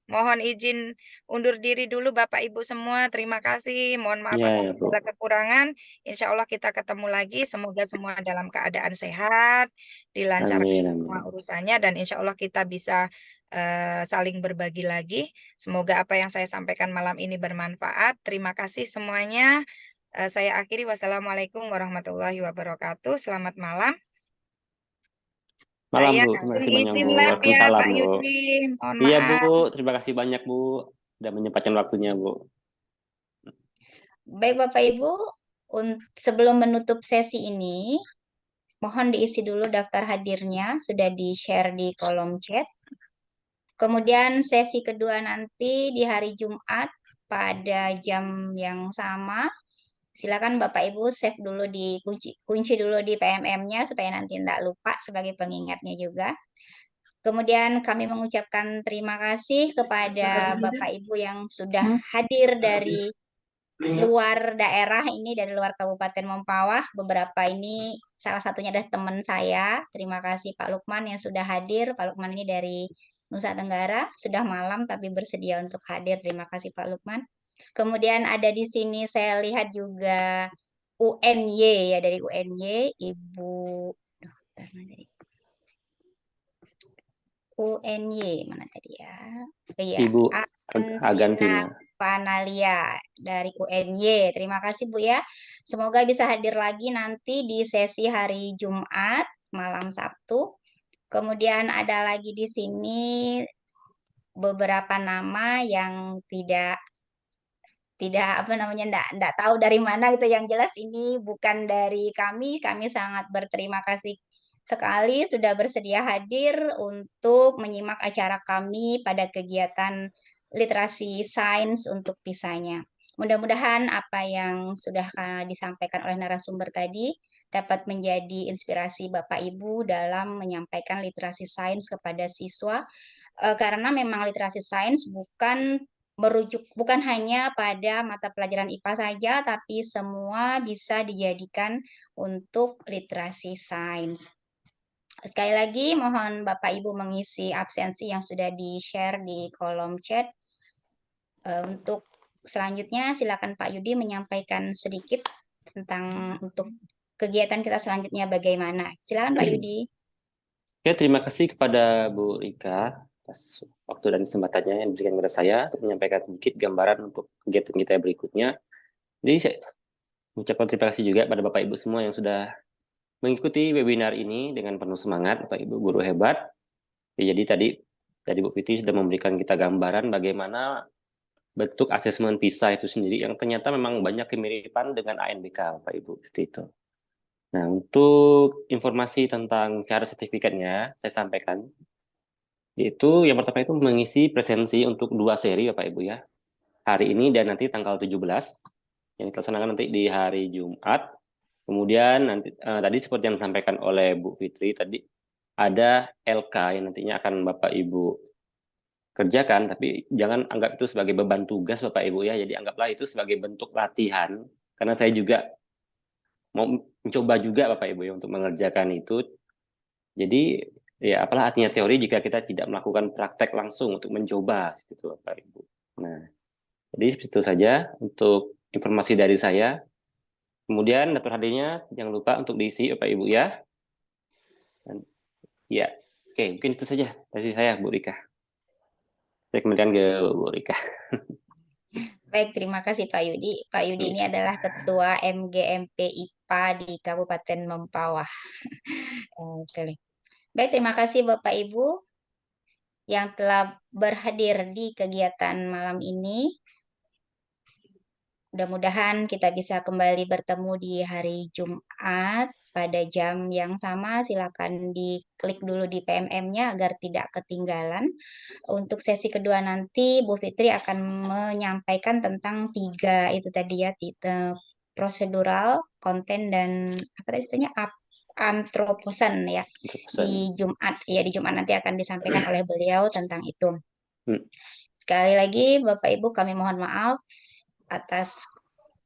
mohon izin undur diri dulu Bapak Ibu semua. Terima kasih. Mohon maaf Iya, atas ya, Bu. segala kekurangan. Insya Allah kita ketemu lagi. Semoga semua dalam keadaan sehat, dilancarkan Amin, semua amin. urusannya, dan insya Allah kita bisa saling berbagi lagi. Semoga apa yang saya sampaikan malam ini bermanfaat. Terima kasih semuanya. Saya akhiri. Wassalamualaikum warahmatullahi wabarakatuh. Selamat malam. Malam Saya Bu, terima kasih banyak izin Bu. live ya Waalaikumsalam Pak Bu. Yudi. Mohon Iya maaf. Bu, terima kasih banyak Bu. Sudah menyempatkan waktunya Bu. Baik Bapak Ibu, sebelum menutup sesi ini, mohon diisi dulu daftar hadirnya, sudah di-share di kolom chat. Kemudian sesi kedua nanti di hari Jumat pada jam yang sama. Silakan Bapak Ibu save dulu kunci dulu di PMM-nya supaya nanti tidak lupa sebagai pengingatnya juga. Kemudian kami mengucapkan terima kasih kepada Bapak Ibu yang sudah hadir dari luar daerah ini, dari luar Kabupaten Mempawah. Beberapa ini salah satunya adalah teman saya. Terima kasih Pak Lukman yang sudah hadir. Pak Lukman ini dari Nusa Tenggara, sudah malam tapi bersedia untuk hadir. Terima kasih Pak Lukman. Kemudian ada di sini saya lihat juga UNY ya, dari UNY, Ibu UNY mana tadi ya? Oh iya, Ibu Agantina Agantina. Panalia dari UNY. Terima kasih Bu ya. Semoga bisa hadir lagi nanti di sesi hari Jumat malam Sabtu. Kemudian ada lagi di sini beberapa nama yang tidak apa namanya enggak tahu dari mana gitu. Yang jelas ini bukan dari kami sangat berterima kasih sekali sudah bersedia hadir untuk menyimak acara kami pada kegiatan literasi sains untuk PISA-nya. Mudah-mudahan apa yang sudah disampaikan oleh narasumber tadi dapat menjadi inspirasi Bapak Ibu dalam menyampaikan literasi sains kepada siswa, karena memang literasi sains bukan hanya pada mata pelajaran IPA saja, tapi semua bisa dijadikan untuk literasi sains. Sekali lagi mohon Bapak Ibu mengisi absensi yang sudah di-share di kolom chat. Untuk selanjutnya silakan Pak Yudi menyampaikan sedikit tentang untuk kegiatan kita selanjutnya bagaimana. Silakan Pak Yudi. Ya, terima kasih kepada Bu Rika atas waktu dan kesempatannya yang diberikan kepada saya untuk menyampaikan sedikit gambaran untuk kegiatan kita berikutnya. Jadi saya mengucapkan terima kasih juga pada Bapak Ibu semua yang sudah mengikuti webinar ini dengan penuh semangat, Bapak Ibu guru hebat. Ya, jadi tadi Bu Fitri sudah memberikan kita gambaran bagaimana bentuk asesmen PISA itu sendiri yang ternyata memang banyak kemiripan dengan ANBK, Bapak Ibu, seperti itu. Nah, untuk informasi tentang cara sertifikatnya, saya sampaikan. Yaitu yang pertama itu mengisi presensi untuk 2 seri, Bapak Ibu ya. Hari ini dan nanti tanggal 17, yang kita laksanakan nanti di hari Jumat. Kemudian nanti tadi seperti yang disampaikan oleh Bu Fitri, tadi ada LK yang nantinya akan Bapak Ibu kerjakan, tapi jangan anggap itu sebagai beban tugas Bapak Ibu ya. Jadi anggaplah itu sebagai bentuk latihan, karena saya juga mau mencoba juga Bapak Ibu ya untuk mengerjakan itu. Jadi ya apalah artinya teori jika kita tidak melakukan praktek langsung untuk mencoba gitu Bapak Ibu. Nah, jadi seperti itu saja untuk informasi dari saya. Kemudian daftar hadirnya jangan lupa untuk diisi Bapak Ibu ya. Dan, ya, oke, mungkin itu saja dari saya Bu Rika. Saya kemudian ke Bu Rika. Baik, terima kasih Pak Yudi. Pak Yudi ini adalah Ketua MGMP IPA di Kabupaten Mempawah. Oke. Baik, terima kasih Bapak Ibu yang telah berhadir di kegiatan malam ini. Mudah-mudahan kita bisa kembali bertemu di hari Jumat pada jam yang sama. Silakan diklik dulu di PMM-nya agar tidak ketinggalan. Untuk sesi kedua nanti Bu Fitri akan menyampaikan tentang 3 itu tadi ya, prosedural, konten, dan apa tadi istilahnya antroposen ya. Di Jumat nanti akan disampaikan oleh beliau tentang itu. Sekali lagi Bapak Ibu kami mohon maaf atas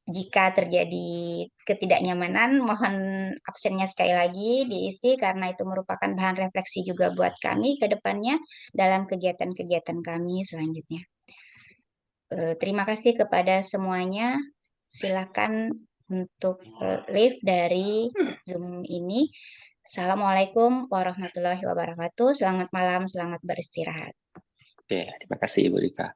jika terjadi ketidaknyamanan, mohon absennya sekali lagi diisi karena itu merupakan bahan refleksi juga buat kami ke depannya dalam kegiatan-kegiatan kami selanjutnya. Terima kasih kepada semuanya. Silakan untuk live dari Zoom ini. Assalamualaikum warahmatullahi wabarakatuh. Selamat malam, selamat beristirahat. Oke, terima kasih Ibu Rika.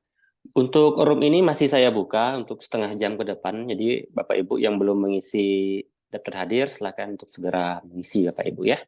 Untuk room ini masih saya buka untuk setengah jam ke depan. Jadi Bapak Ibu yang belum mengisi daftar hadir, silakan untuk segera mengisi Bapak Ibu ya.